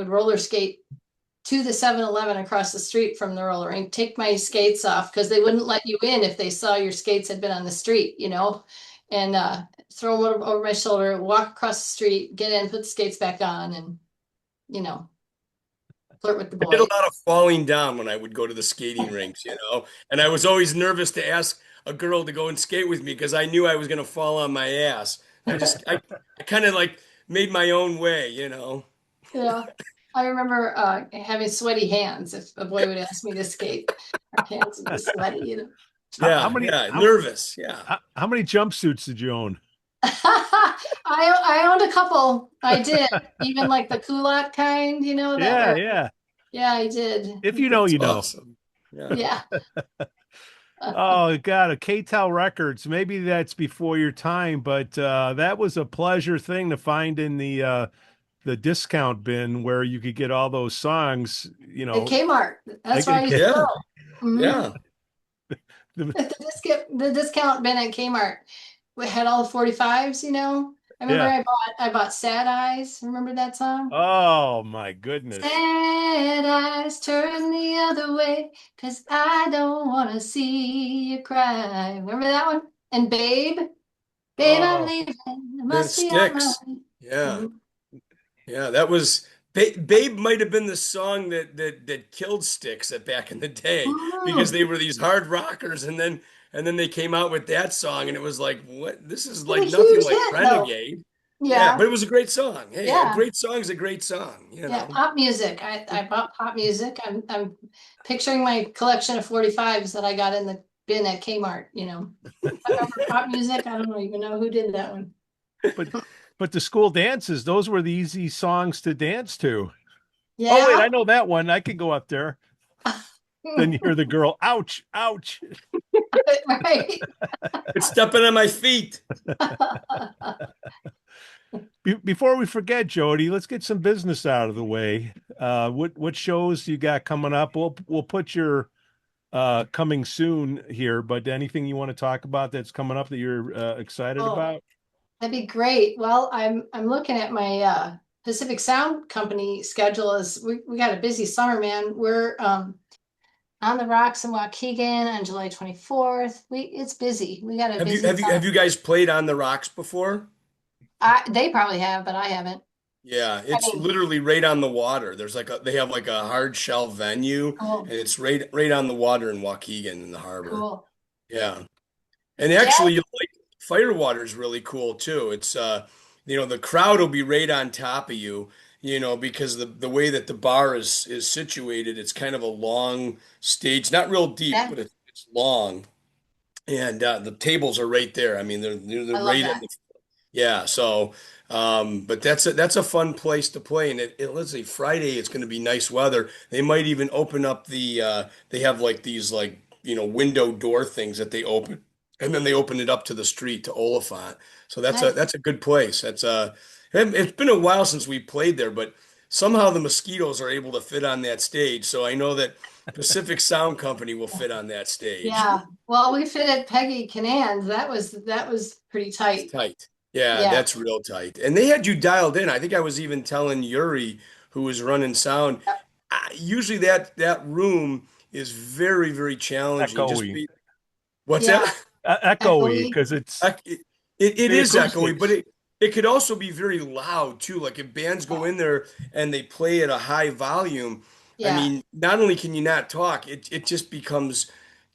roller skate to the 7-Eleven across the street from the roller rink, take my skates off because they wouldn't let you in if they saw your skates had been on the street, and throw them over my shoulder, walk across the street, get in, put the skates back on, and you know, flirt with the I did a boys. lot of falling down when I would go to the skating rinks, and I was always nervous to ask a girl to go and skate with me because I knew I was going to fall on my ass. I kind of like made my own way. Yeah. I remember having sweaty hands if a boy would ask me to skate. Our hands would be sweaty, How Yeah, many yeah, nervous. Yeah. how many jumpsuits did you own? I owned a couple. I did. Even like the culotte kind, that Yeah, were, yeah. yeah, I did. If you know, It's you know. awesome. Yeah. Yeah. Oh God, a K-Tel Records. Maybe that's before your time, but that was a pleasure thing to find in the discount bin where you could get all those songs, At Kmart. That's like where I used to Yeah. go. Mhm. Yeah. the At the discount bin at Kmart. We had all the 45s, I remember Yeah. I bought Sad Eyes. Remember that song? Oh my goodness. Sad eyes turn the other way, 'cause I don't wanna see you cry. Remember that one? And Babe, I'm Oh, leaving. I The must be on my Sticks. way. Yeah. Mhm. Yeah, that was Babe might have been the song that killed Styx at back in the day because Mm. they were these hard rockers and then they came out with that song and it was like what this is It was like a nothing huge like hit, though. Renegade. Yeah, Yeah, but it was a great song. Hey, a yeah, great song's a great song, you yeah. know. Pop music. I bought pop music. I'm picturing my collection of 45s that I got in the bin at Kmart. Remember pop music? I don't even know who did that one. but but the school dances, those were the easy songs to dance to. Oh wait, I Yeah. know that one. I can go up there. Then you hear the girl, ouch, ouch. Right. It's stepping on my feet. Before we forget, Jody, let's get some business out of the way. What shows you got coming up? We'll put your coming soon here, but anything you want to talk about that's coming up that you're excited Oh, about? that'd be great. Well, I'm looking at my Pacific Sound Company schedule. As we got a busy summer, man. We're on the rocks in Waukegan on July 24th. It's busy. We got a Have you busy have you have summer. you guys played on the rocks before? They probably have, but I haven't. Yeah, I it's mean, literally right on the water. They have like a hard shell venue cool, and it's right on the water in Waukegan in the harbor. cool. Yeah. And Jazz? actually, like Firewater is really cool too. The crowd will be right on top of you, because the way that the bar is situated, it's kind of a long stage, not real deep, Yeah, but it's long, and the tables are right there. I mean, they're I love right in that. the yeah. So, but that's a fun place to play, and let's say Friday it's going to be nice weather. They might even open up they have like these like window door things that they open and then they open it up to the street to Oliphant. So that's a Nice. that's a good place. It's been a while since we played there, but somehow the Mosquitoes are able to fit on that stage. So I know that Pacific Sound Company will fit on that stage. Yeah. Well, we fit at Peggy Canan's. That was pretty It's tight. tight. Yeah, Yeah. that's real tight. And they had you dialed in. I think I was even telling Yuri, who was running sound, usually that room is very, very challenging. Echoey, What's Yeah. that? echoey, Echoey. because it's It the is echoey, but acoustics. it could also be very loud too. Like if bands go in there and they play at a high volume, I Yeah. mean, not only can you not talk, it just becomes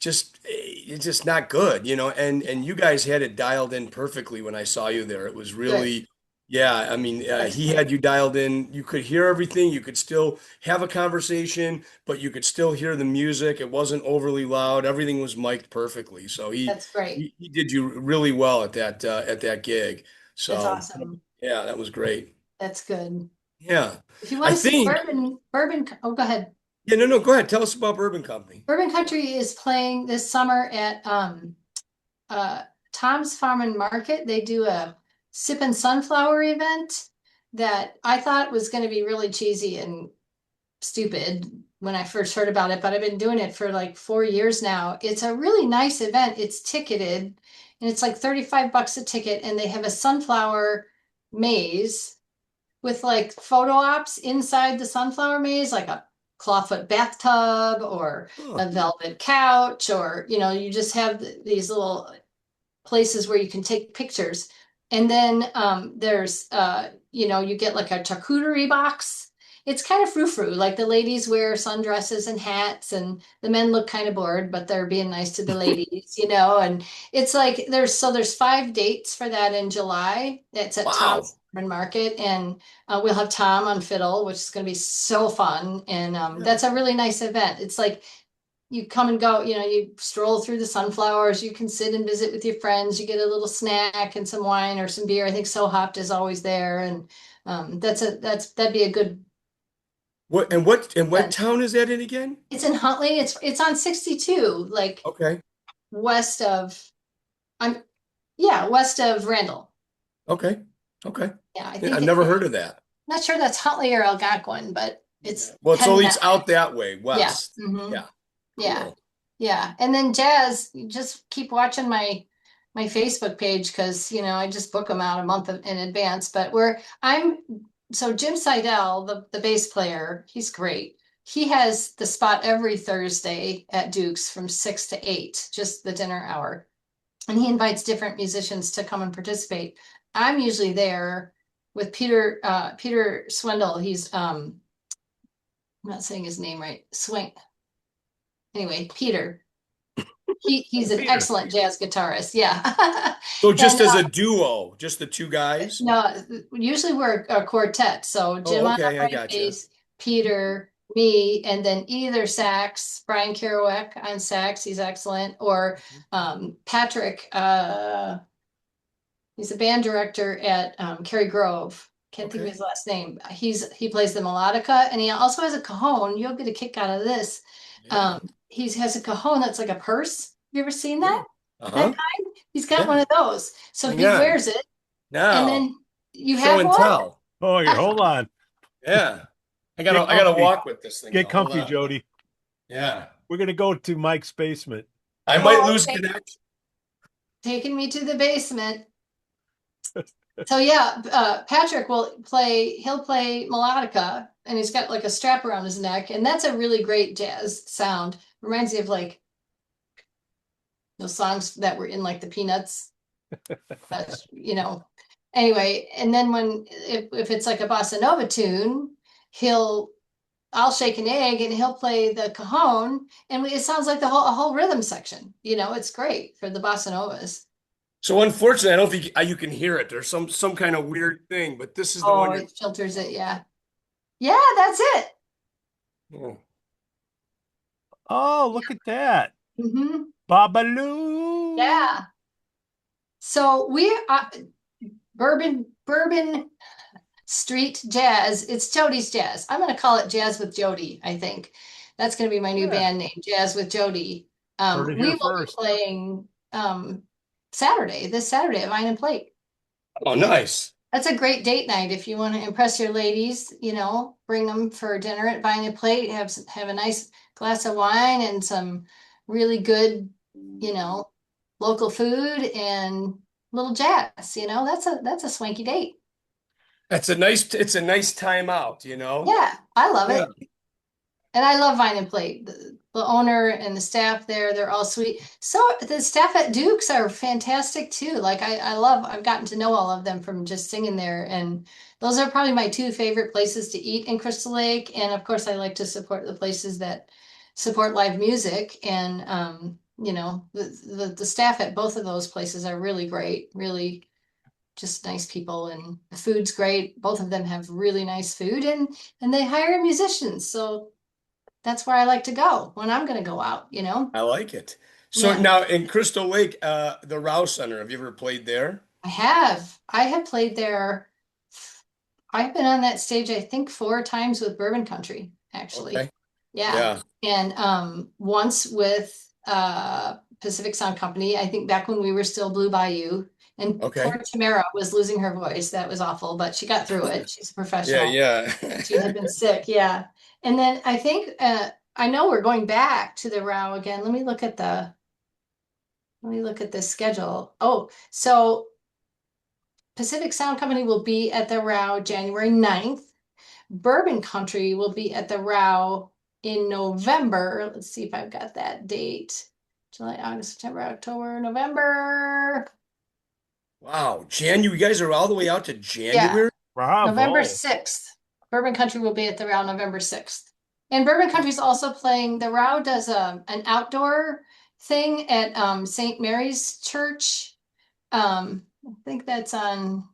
it's just not good, and you guys had it dialed in perfectly when I saw you there. It was Good. really, yeah, I mean, That's he good. had you dialed in. You could hear everything. You could still have a conversation, but you could still hear the music. It wasn't overly loud. Everything was mic'd perfectly. So he That's great. he, he did you really well at that gig. That's So awesome. yeah, that was great. That's good. Yeah. If you want I to see think, bourbon, oh, go ahead. yeah, no, go ahead. Tell us about Bourbon Company. Bourbon Country is playing this summer at uh Tom's Farm and Market. They do a Sippin' Sunflower event that I thought was going to be really cheesy and stupid when I first heard about it, but I've been doing it for like 4 years now. It's a really nice event. It's ticketed and it's like 35 bucks a ticket, and they have a sunflower maze with like photo ops inside the sunflower maze, like a clawfoot bathtub or Huh. a velvet couch, or you just have these little places where you can take pictures. And then there's you get like a charcuterie box. It's kind of frou-frou. Like the ladies wear sundresses and hats, and the men look kind of bored, but they're being nice to the ladies. And it's like there's 5 dates for that in July. It's at Wow. Tom's Farm Market, and we'll have Tom on fiddle, which is going to be so fun. And Yeah. that's a really nice event. It's like you come and go, you stroll through the sunflowers, you can sit and visit with your friends, you get a little snack and some wine or some beer. I think So Hopped is always there. And that'd be a good What event. town is that in again? It's in Huntley. It's on 62, like Okay. west of I'm yeah, west of Randall. Okay. Okay. Yeah, I Yeah, think I've never heard of that. not sure that's Huntley or Algonquin, but Yeah. it's Well, it's heading only that it's out that way, way. Yeah. west. Hmm. Yeah. Yeah. Cool. Yeah. And then jazz, you just keep watching my my Facebook page because I just book them out a month in advance. But so Jim Seidel, the bass player, he's great. He has the spot every Thursday at Duke's from 6 to 8, just the dinner hour. And he invites different musicians to come and participate. I'm usually there with Peter Swindle. He's I'm not saying his name right. Anyway, Peter. He's an Peter. excellent jazz guitarist. Yeah. So just And, as a duo, just the two guys? no, usually we're a quartet. So Jim on Okay, I upright gotcha. bass, Peter, me, and then either sax, Brian Kerouac on sax, he's excellent, or Patrick, he's a band director at Cary Grove. Can't think of Okay. his last name. He plays the melodica, and he also has a cajon. You'll get a kick out of this. Yeah. He has a cajon that's like a purse. Have you ever seen that? That Uh-huh. kind? He's got Yeah. one of those. So Hang he on. wears it, and Now, then you show have and one? tell. Oh, here, hold on. Yeah. I Get gotta comfy. walk with this thing. Get though. Hold comfy, on. Jody. Yeah. We're gonna go to Mike's basement. I might Oh, lose okay. connection. Taking me to the basement. So yeah, Patrick he'll play melodica, and he's got like a strap around his neck, and that's a really great jazz sound. Reminds me of like those songs that were in like the Peanuts. Anyway, and then if it's like a bossa nova tune, I'll shake an egg and he'll play the cajon, and it sounds like a whole rhythm section. It's great for the bossa novas. So unfortunately, I don't think you can hear it. There's some kind of weird thing, but this is the Oh, one you're. it filters it, yeah. Yeah, that's it. Oh. Oh, look at that. Mm-hmm. Babaloo. Yeah. So Bourbon Street Jazz. It's Jody's Jazz. I'm going to call it Jazz with Jody, I think. That's going to be my new Yeah. band name, Jazz with Jody. Heard it We here will be first. playing this Saturday at Vine and Plate. Oh, nice. That's a great date night if you want to impress your ladies, bring them for dinner at Vine and Plate, have a nice glass of wine and some really good, local food and little jazz, that's a swanky date. It's a nice time out, you know? Yeah, I love Yeah. it. And I love Vine and Plate. The owner and the staff there, they're all sweet. So the staff at Duke's are fantastic too. Like I've gotten to know all of them from just singing there. And those are probably my two favorite places to eat in Crystal Lake. And of course, I like to support the places that support live music. And, the staff at both of those places are really great, really just nice people, and the food's great. Both of them have really nice food, and they hire musicians. So that's where I like to go when I'm going to go out, I like it. So Yeah. now in Crystal Lake, the Rouse Center, have you ever played there? I have played there. I've been on that stage, I think 4 times with Bourbon Country, actually. Okay. Yeah. Yeah. And once with Pacific Sound Company, I think back when we were still Blue Bayou. And Okay. poor Tamara was losing her voice. That was awful, but she got through it. She's a Yeah, professional. yeah. She had been sick, yeah. And then I think I know we're going back to the Row again. Let me look at the schedule. Oh, so Pacific Sound Company will be at the Row January 9th. Bourbon Country will be at the Row in November. Let's see if I've got that date. July, August, September, October, November. Wow. You guys are all the way out to January? Bravo. November 6th. Bourbon Country will be at the Row November 6th. And Bourbon Country's also playing, the Row does an outdoor thing at St. Mary's Church. I think that's I'm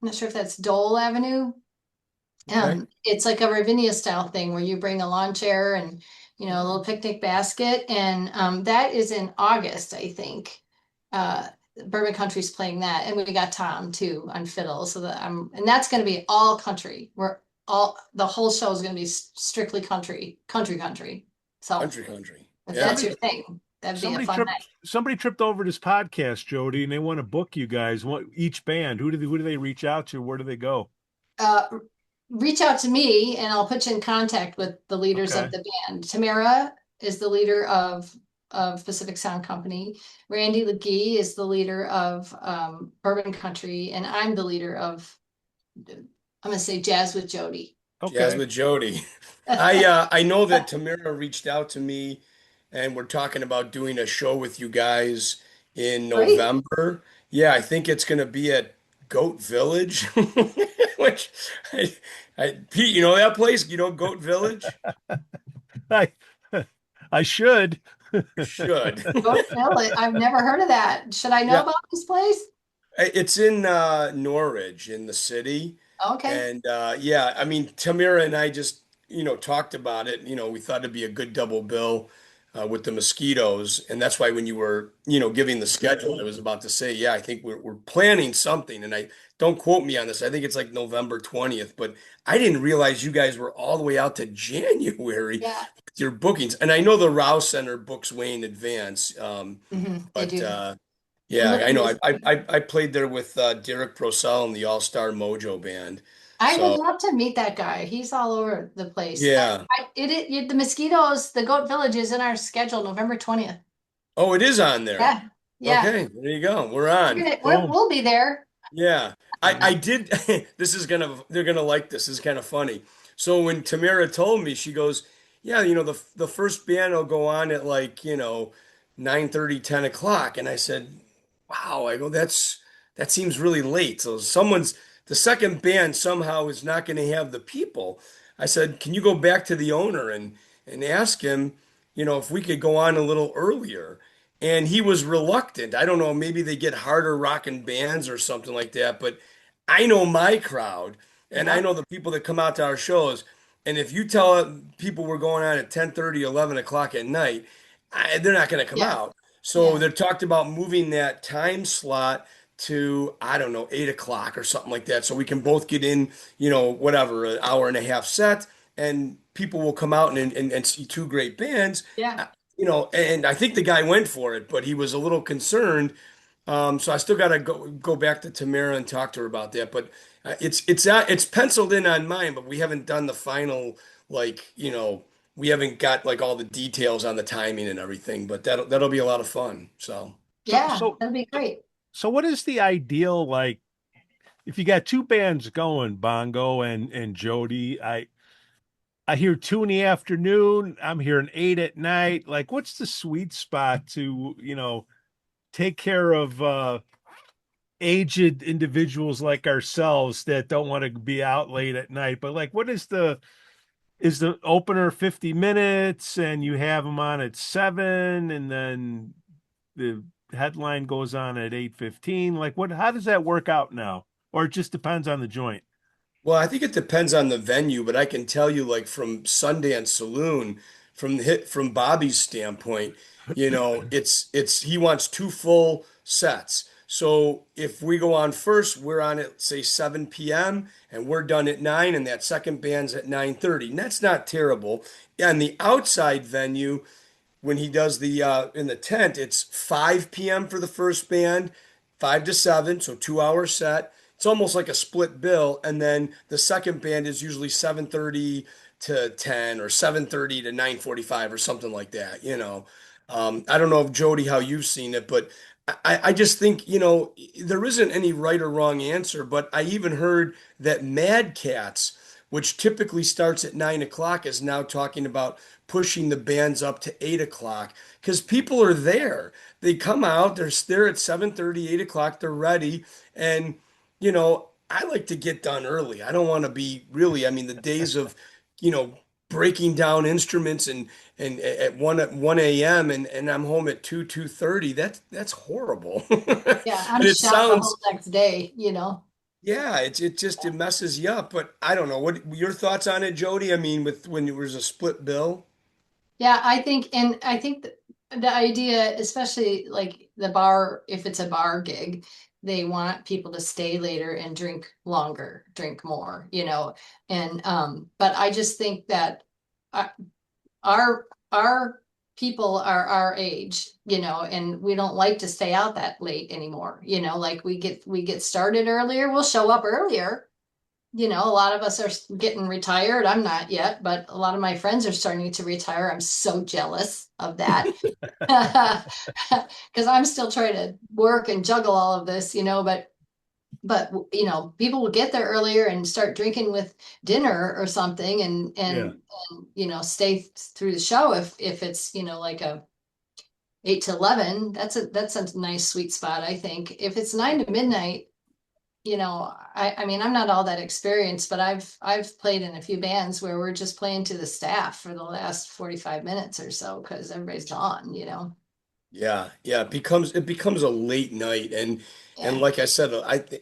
not sure if that's Dole Avenue. Okay. It's like a Ravinia style thing where you bring a lawn chair and, a little picnic basket. And that is in August, I think. Bourbon Country's playing that, and we got Tom too on fiddle. So and that's going to be all country. The whole show is going to be strictly country. So Country. if Yeah. that's your thing, that'd be a fun night. Somebody tripped over this podcast, Jody, and they want to book you guys. Each band, who do they reach out to? Where do they go? Reach out to me, and I'll put you in contact with the leaders of the band. Tamara is the leader of Pacific Sound Company. Randy LeGee is the leader of Bourbon Country, and I'm the leader of, I'm gonna say, Jazz with Jody. Jazz Okay. with Jody. I know that Tamara reached out to me and we're talking about doing a show with you guys in Great. November. Yeah, I think it's going to be at Goat Village, which Pete, you know that place? You know Goat Village? I I should. You should. Go tell it. I've never heard of that. Should I know Yeah, about this place? it's in Norridge in the city. Okay. And yeah, I mean, Tamira and I just, talked about it. We thought it'd be a good double bill with the Mosquitoes. And that's why when you were, giving the schedule, I was about to say, yeah, I think we're planning something. And I don't quote me on this. I think it's like November 20th, but I didn't realize you guys were all the way out to January Yeah. with your bookings. And I know the Rouse Center books way in advance. They But do. I'm yeah, I looking know. to I played there with Derek Brosel and the All Star Mojo Band. I would So love to meet that guy. He's all over the place. yeah. The Mosquitoes, the Goat Village is in our schedule, November 20th. Oh, it is on there. Yeah. Yeah. Okay, there you go. We're on. Boom. We'll be there. Yeah. I did they're gonna like this. This is kind of funny. So when Tamara told me, she goes, yeah, the first band will go on at like, 9:30, 10 o'clock. And I said, wow, I go, that seems really late. So the second band somehow is not going to have the people. I said, can you go back to the owner and ask him, if we could go on a little earlier? And he was reluctant. I don't know, maybe they get harder rocking bands or something like that, but I know my crowd and I Yeah. know the people that come out to our shows. And if you tell people we're going on at 10:30, 11 o'clock at night, they're not going to come Yeah. out. So Yeah. they talked about moving that time slot to, I don't know, 8 o'clock or something like that. So we can both get in, whatever, an hour and a half set, and people will come out and see two great bands. Yeah. Uh, and I think the guy went for it, but he was a little concerned. So I still got to go back to Tamara and talk to her about that. But it's penciled in on mine, but we haven't done the final, like, we haven't got like all the details on the timing and everything, but that'll be a lot of fun. So So Yeah. so That'd be great. so what is the ideal, like, if you got two bands going, Bongo and Jody? I hear 2 in the afternoon, I'm hearing 8 at night. Like, what's the sweet spot to, take care of aged individuals like ourselves that don't want to be out late at night? But like, what is the opener 50 minutes and you have them on at 7 and then the headline goes on at 8:15? Like, how does that work out now? Or it just depends on the joint? well, I think it depends on the venue, but I can tell you, like from Sundance Saloon, from Bobby's standpoint, it's he wants two full sets. So if we go on first, we're on at say 7 p.m. and we're done at 9, and that second band's at 9:30. And that's not terrible. And the outside venue, when he does the in the tent, it's 5 p.m. for the first band, 5 to 7, so 2 hour set. It's almost like a split bill, and then the second band is usually 7:30 to 10 or 7:30 to 9:45 or something like that. I don't know if Jody how you've seen it, but I just think there isn't any right or wrong answer. But I even heard that Mad Cats, which typically starts at 9 o'clock, is now talking about pushing the bands up to 8 o'clock because people are there. They come out, they're there at 7:30, 8 o'clock, they're ready. And, I like to get done early. I don't want to be really, I mean, the days of, you know, breaking down instruments and at 1 a.m. and I'm home at 2:30. That's horrible. Yeah. I'm And it shot the whole sounds next day. yeah, it messes you up. But I don't know. What your thoughts on it, Jody? I mean, with when there was a split bill. Yeah, I think the idea, especially like the bar, if it's a bar gig, they want people to stay later and drink longer, drink more. And but I just think that uh, our people are our age, and we don't like to stay out that late anymore. Like we get started earlier, we'll show up earlier, a lot of us are getting retired. I'm not yet, but a lot of my friends are starting to retire. I'm so jealous of that. Because I'm still trying to work and juggle all of this, but people will get there earlier and start drinking with dinner or something Yeah. and stay through the show if it's like a 8 to 11. That's a nice sweet spot, I think. If it's 9 to midnight, I mean, I'm not all that experienced, but I've played in a few bands where we're just playing to the staff for the last 45 minutes or so because everybody's gone. Yeah, yeah, it becomes a late night, and Yeah, like I said,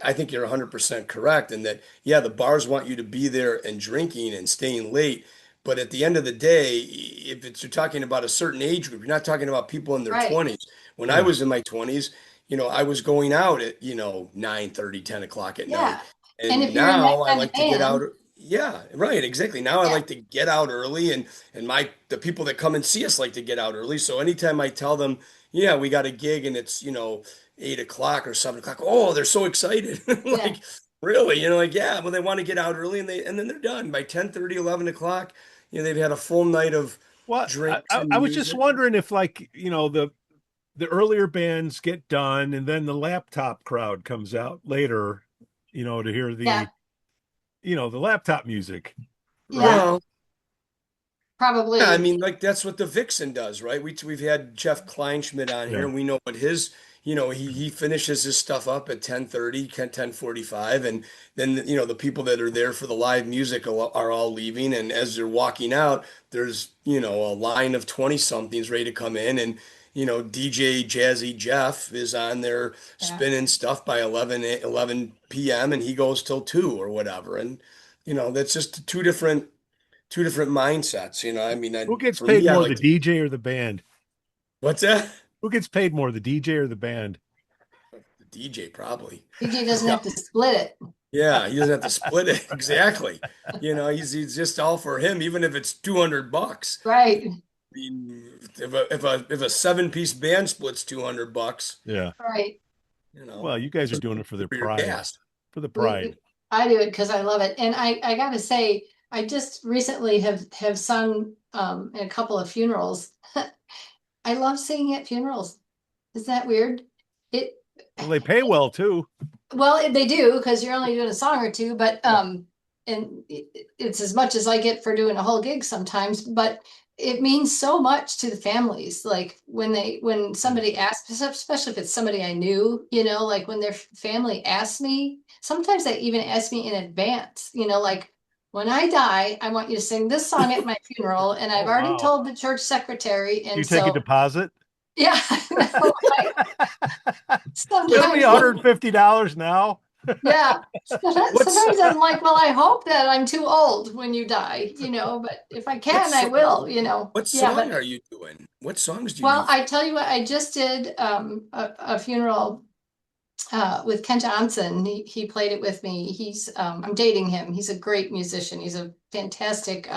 I think you're 100% correct in that. Yeah, the bars want you to be there and drinking and staying late, but at the end of the day, if it's you're talking about a certain age group, you're not talking about people in their right. 20s. When I Yeah. was in my 20s, I was going out at 9:30, 10 o'clock at night, Yeah. And and if you're in that now I kind of like to get out. band, Yeah, right, exactly. Now I yeah, like to get out early, and the people that come and see us like to get out early. So anytime I tell them, yeah, we got a gig and it's, 8 o'clock or 7 o'clock. Oh, they're so excited. yeah, Like, really? Like, yeah, well, they want to get out early and then they're done by 10:30, 11 o'clock. They've had a full night of Well, drinks and I was just music. wondering if, like, the earlier bands get done and then the laptop crowd comes out later, to hear yeah, the laptop music, yeah, right? Well, yeah, I probably. mean, like that's what the Vixen does, right? We've had Jeff Kleinschmidt on here, Yeah. and we know what he finishes his stuff up at 10:30, 10:45, and then the people that are there for the live music are all leaving, and as they're walking out, there's a line of 20 somethings ready to come in, and DJ Jazzy Jeff is on there Yeah. spinning stuff by 11 p.m. and he goes till 2 or whatever, and that's just two different mindsets. I mean, Who gets for paid me, I more, like the to. DJ or the band? What's that? Who gets paid more, the DJ or the band? The DJ probably. DJ doesn't Yeah, have to split it. yeah, he doesn't have to split it exactly. He's just all for him, even if it's $200. Right, I mean, if a seven-piece band splits $200, Yeah. right. Well, you guys are doing it for their for your pride, cast. for the We, pride. I do it because I love it. And I gotta say, I just recently have sung in a couple of funerals. I love singing at funerals. Is that weird? It Well, they pay well too. Well, they do because you're only doing a song or two, but and it's as much as I get for doing a whole gig sometimes, but it means so much to the families. Like when somebody asks, especially if it's somebody I knew, like when their family asks me, sometimes they even ask me in advance, like when I die, I want you to sing this song at my funeral, and I've Oh, already wow. told the church secretary, Do you and take a so deposit? yeah, I know, right? Give me Sometimes. $150 now. Yeah. What's Sometimes I'm like, well, I hope that I'm too old when you die, but if I what can, I so- will. what Yeah, song but are you doing? What songs do you well, do? I tell you what, I just did a funeral with Ken Johnson. He played it with me. I'm dating him. He's a great musician. He's a fantastic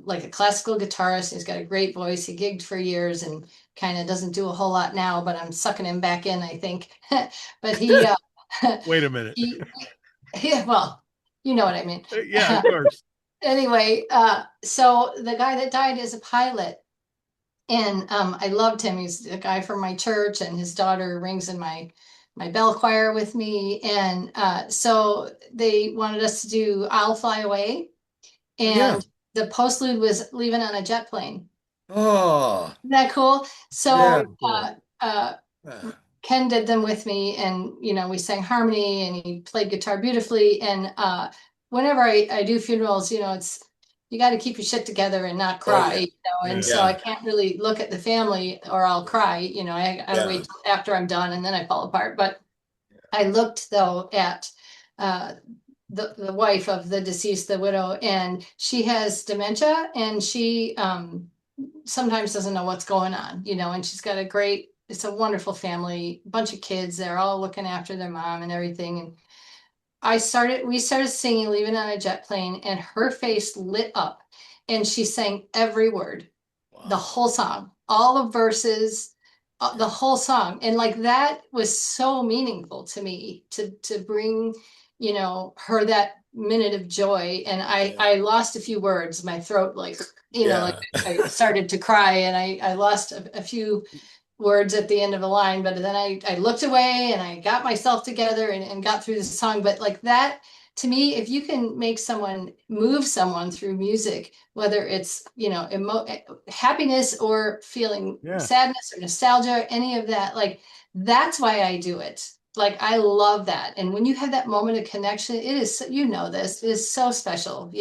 like a classical guitarist. He's got a great voice. He gigged for years and kind of doesn't do a whole lot now, but I'm sucking him back in, I think. But he Wait a minute. he yeah, well, you know what I mean. Yeah, of course. Anyway, so the guy that died is a pilot, and I loved him. He's a guy from my church, and his daughter rings in my bell choir with me, and so they wanted us to do "I'll Fly Away," Yeah. and the postlude was "Leaving on a Jet Plane." Oh, Isn't that cool? yeah. So Cool. Ah, Ken did them with me, and we sang harmony, and he played guitar beautifully. And whenever I do funerals, it's you got to keep your shit together and not oh cry, yeah. and Yeah. so I Yeah. can't really look at the family or I'll cry. I gotta Yeah. wait till after I'm done and then I fall apart. But I looked though at uh, the wife of the deceased, the widow, and she has dementia, and she sometimes doesn't know what's going on, and she's got it's a wonderful family, bunch of kids. They're all looking after their mom and everything. And we started singing Leaving on a Jet Plane, and her face lit up and she sang every word, the Wow. whole song, all the verses, the whole song. And like that was so meaningful to me to bring, her minute of joy, and Yeah. I lost a few words. My throat, like, like Yeah. I started to cry, and I lost a few words at the end of a line, but then I looked away and I got myself together and got through the song. But like that, to me, if you can make someone move someone through music, whether it's, happiness or feeling Yeah. sadness or nostalgia, any of that, like that's why I do it. Like I love that. And when you have that moment of connection, it is, this is so special,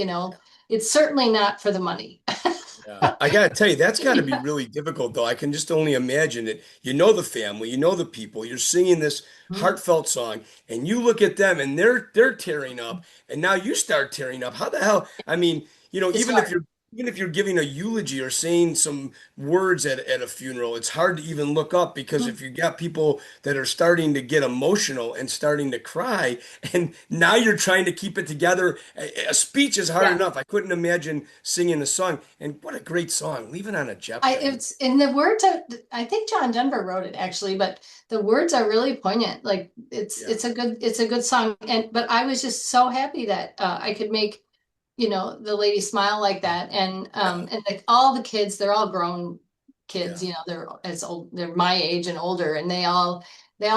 It's certainly not for the money. Yeah. I gotta tell you, that's gotta be Yeah. really difficult though. I can just only imagine it. You know the family, you know the people, you're singing this heartfelt song, and you look at them and they're tearing up, and now you start tearing up. How the hell? I mean, It's hard. even if you're giving a eulogy or saying some words at a funeral, it's hard to even look up because if you got people that are starting to get emotional and starting to cry, and now you're trying to keep it together. A speech is hard Yeah. enough. I couldn't imagine singing a song. And what a great song. Leave it on a jet plane. It's in the words of, I think John Denver wrote it actually, but the words are really poignant. Like Yeah. it's a good song. But I was just so happy that I could make, the lady smile like that. And like all the kids, they're all grown kids, Yeah. they're as old, they're my age and older, and they all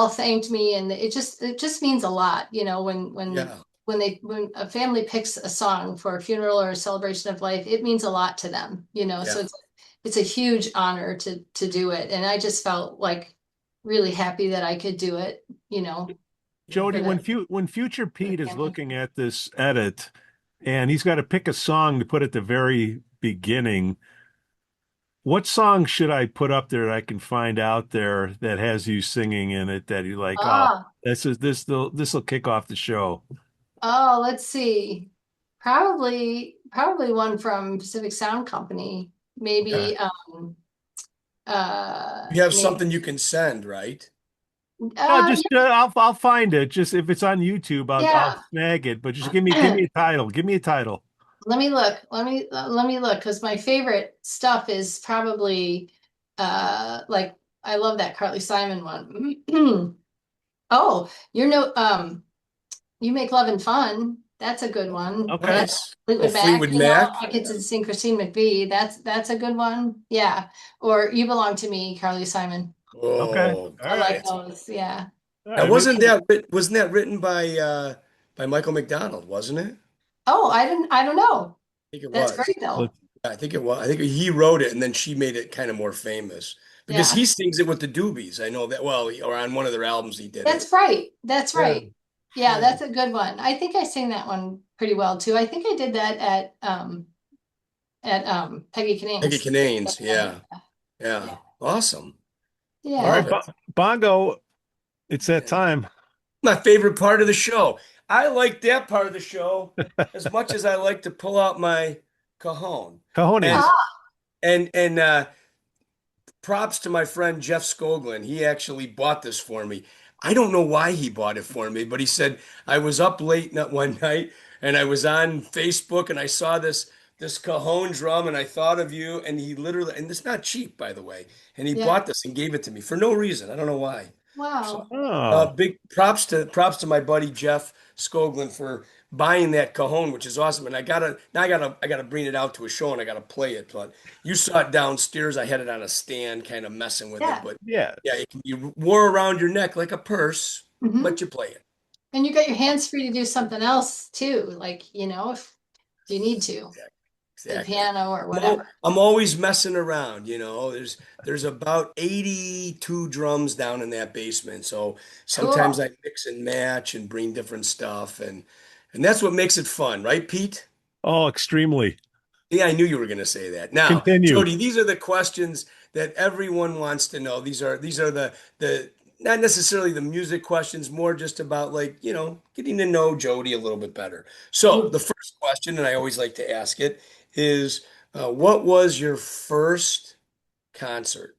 thanked me, and it just means a lot, Yeah. when a family picks a song for a funeral or a celebration of life, it means a lot to them, so Yeah. it's a huge honor to do it. And I just felt like really happy that I could do it, Yeah. Jody, for the when Future for the Pete is family. looking at this edit and he's got to pick a song to put at the very beginning, what song should I put up there that I can find out there that has you singing in it that you like, oh, Ah, this will kick off the show. oh, let's see. Probably one from Pacific Sound Company. Okay. Maybe You have maybe something you can send, right? No, uh just I'll find it. Just if it's on YouTube, I'll yeah. snag it. But just give me a title. Give me a title. Let me look. Let me look, because my favorite stuff is probably like I love that Carly Simon one. Oh, You Make Love and Fun. That's a good one. Okay. That's Nice. Oh, Fleetwood Mac. Fleetwood Mac. I get to sing Christine McVie. That's a good one. Yeah. Or You Belong to Me, Carly Simon. Okay. Oh, All I like right. great. those. Yeah. All Now, right. Maybe wasn't that written by Michael McDonald, wasn't it? Oh, I don't know. I think it That's was. great though. let's I think it was. I think he wrote it, and then she made it kind of more famous because Yeah. he sings it with the Doobies. I know that. Well, or on one of their albums, he did it. That's right. That's yeah. right. Yeah, Yeah. that's a good one. I think I sang that one pretty well too. I think I did that at Peggy Peggy Canning's. Canane's. Yeah. Yeah. Yeah. Awesome. All Yeah. right, Love it. Bongo. It's that Yeah. time. My favorite part of the show. I like that part of the show as much as I like to pull out my cajon. And Cojones. Ah, and props to my friend Jeff Skoglund. He actually bought this for me. I don't know why he bought it for me, but he said I was up late one night and I was on Facebook and I saw this cajon drum and I thought of you, and he literally, and it's not cheap by the way, and he yeah. bought this and gave it to me for no reason. I don't know why. So Wow. Oh, big props to my buddy Jeff Skoglund for buying that cajon, which is awesome. And I gotta bring it out to a show and I gotta play it. But you saw it downstairs. I had it on a stand, kind of messing with it. Yeah. But yeah. yeah, it can be wore around your neck like a purse, Hmm. but you play it. And you got your hands free to do something else too, like, if you need to, Exactly. the Exactly. piano or whatever. I'm always messing around, you know. There's about 82 drums down in that basement. So sometimes Cool. I mix and match and bring different stuff, and that's what makes it fun, right, Pete? Oh, extremely. Yeah, I knew you were going to say that. Now, Continue. Jody, these are the questions that everyone wants to know. These are the not necessarily the music questions, more just about like, getting to know Jody a little bit better. So, Mm. the first question, and I always like to ask it, is what was your first concert?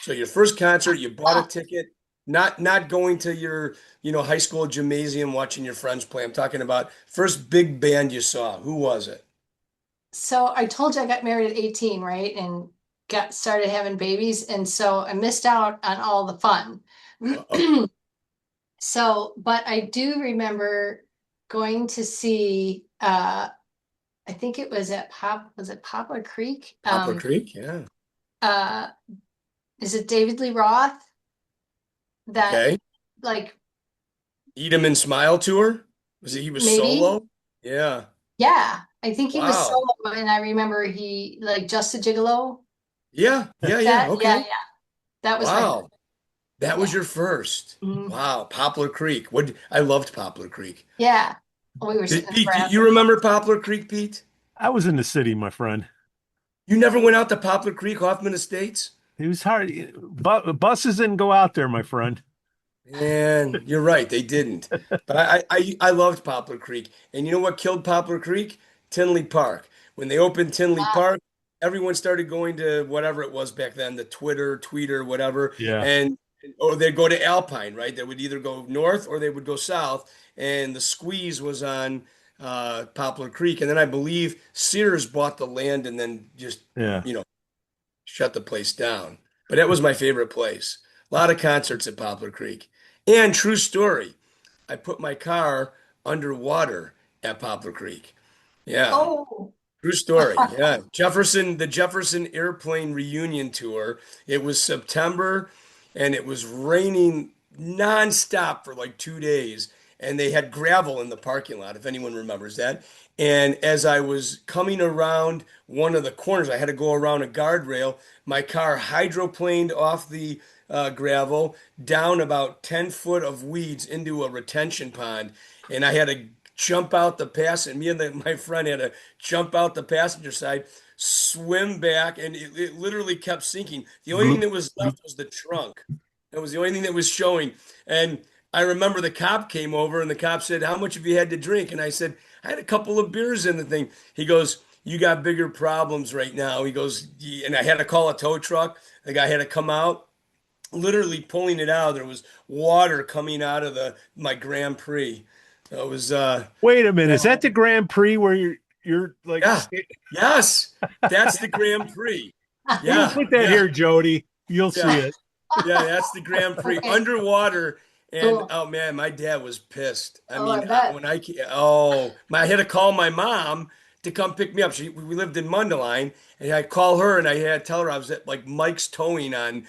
So your first concert, you bought a Ah, ticket, not going to your, high school gymnasium watching your friends play. I'm talking about first big band you saw. Who was it? so I told you I got married at 18, right? And got started having babies. And so I missed out on all the fun. Uh-oh. So, but I do remember going to see, I think it was at Poplar Creek? Poplar Creek, yeah. Uh, is it David Lee Roth? That Okay. like Eat 'em and Smile tour? He was maybe? solo? Yeah. Yeah, I think he was Wow. solo, and I remember he like Just a Gigolo. Yeah, yeah, yeah. That yeah, Okay. yeah. That was my Wow. That was yeah. your first. Mhm. Wow. Poplar Creek. I loved Poplar Creek. Yeah. We were Did, sitting in Pete, grass. you remember Poplar Creek, Pete? I was in the city, my friend. You never went out to Poplar Creek, Hoffman Estates? It was hard. Buses didn't go out there, my friend. Man, you're right. They didn't. But I loved Poplar Creek. And you know what killed Poplar Creek? Tinley Park. When they opened Tinley Ah, Park, everyone started going to whatever it was back then, the Tweeter, whatever. Yeah. And or they'd go to Alpine, right? They would either go north or they would go south. And the squeeze was on Poplar Creek. And then I believe Sears bought the land and then just, Yeah. you know, shut the place down. But that was my favorite place. A lot of concerts at Poplar Creek. And true story, I put my car underwater at Poplar Creek. Yeah, oh, true story. Yeah. The Jefferson Airplane Reunion Tour. It was September and it was raining nonstop for like 2 days. And they had gravel in the parking lot, if anyone remembers that. And as I was coming around one of the corners, I had to go around a guardrail. My car hydroplaned off the gravel down about 10 foot of weeds into a retention pond. And I had to jump out the me and my friend had to jump out the passenger side, swim back, and it literally kept sinking. The only thing Bloop, that was bloop. left was the trunk. That was the only thing that was showing. And I remember the cop came over and the cop said, "How much have you had to drink?" And I said, "I had a couple of beers in the thing." He goes, "You got bigger problems right now." He goes, and I had to call a tow truck. The guy had to come out, literally pulling it out. There was water coming out of my Grand Prix. So it was Wait a minute. yeah, Is that the Grand Prix where you're like yeah, yes, that's the Grand Prix. we'll Yeah, put that yeah, here, Jody. You'll see yeah, it. yeah. That's the Grand Prix okay, underwater. And cool. oh man, my dad was pissed. I Oh, I mean, bet. I had to call my mom to come pick me up. We lived in Mundelein, and I call her and I had to tell her I was at like Mike's Towing on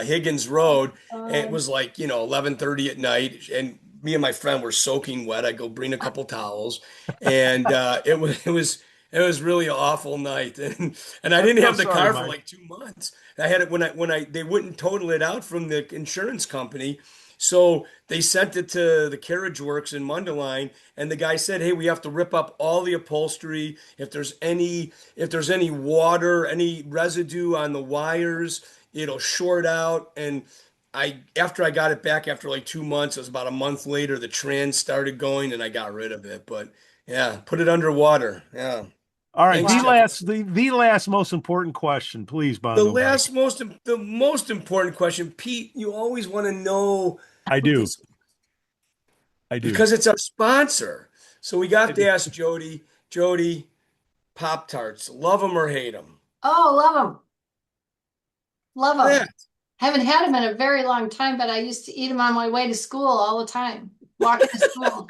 Higgins Road, and it was like 11:30 at night, and me and my friend were soaking wet. I go bring a couple towels, and it was really an awful night, and I I'm didn't so have the sorry, car for Mike. like 2 months. I had it when I they wouldn't total it out from the insurance company. So they sent it to the Carriage Works in Mundelein, and the guy said, "Hey, we have to rip up all the upholstery. If there's any water, any residue on the wires, it'll short out." And after I got it back after like 2 months, it was about a month later, the trans started going, and I got rid of it. But yeah, put it underwater. Yeah. All right. Thanks, The Wow. Jeff. last the last most important question, please, Bongo Mike. The most important question, Pete. You always want to know I who do. this I do. because it's our sponsor. So we I got to do. ask Jody. Jody, Pop-Tarts, love them or hate them? Oh, love them. Love them. Yeah, Haven't had them in a very long time, but I used to eat them on my way to school all the time, walking to school.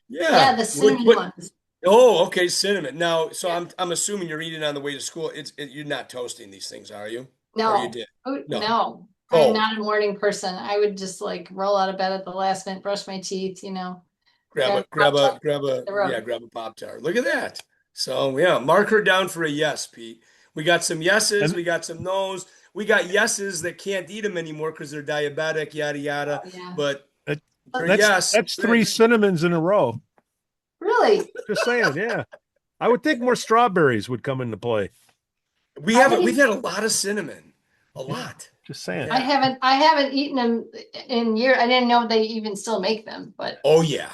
Yeah, yeah. the What, cinnamon what? ones. Oh, okay, cinnamon. Now, so Yeah. I'm assuming you're eating on the way to school. You're not toasting these things, are you? Or you No. did? Oh, No. no. I'm Cold. not a morning person. I would just like roll out of bed at the last minute, brush my teeth, Grab grab a a grab a Pop-Tart, grab a the yeah, road. grab a Pop-Tart. Look at that. So yeah, mark her down for a yes, Pete. We got some yeses, And we got some no's. We got yeses that can't eat them anymore because they're diabetic, yada yada. Oh, yeah. But that, they're that's yes. that's three cinnamons in a row. Really? Just saying, yeah. I would think more strawberries would come into play. We've I haven't had a lot of cinnamon. A Yeah. lot. Just saying. I Yeah. haven't eaten them in years. I didn't know they even still make them, but Oh yeah.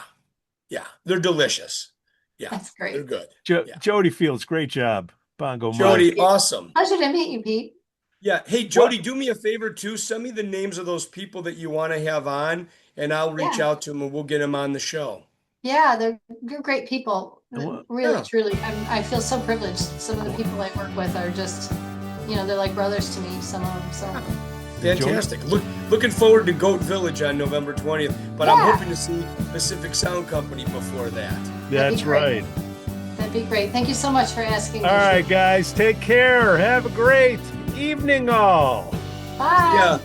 Yeah. They're delicious. Yeah. that's They're great. good. Yeah. Jody Fields, great job. Bongo Mike. Jody, awesome. Pleasure to meet you, Pete. Yeah. Hey, What? Jody, do me a favor too. Send me the names of those people that you want to have on, and I'll reach Yeah. out to them and we'll get them on the show. Yeah, they're great people. Really, Yeah. truly. I feel so privileged. Some of the people I work with are just, they're like brothers to me, some of them. So Fantastic. Looking forward to Goat Village on November 20th, but I'm hoping to see Pacific Sound Company before that. That's right. That'd be great. Thank you so much for asking me. All right, guys, take care. Have a great evening, all. Bye. Yeah.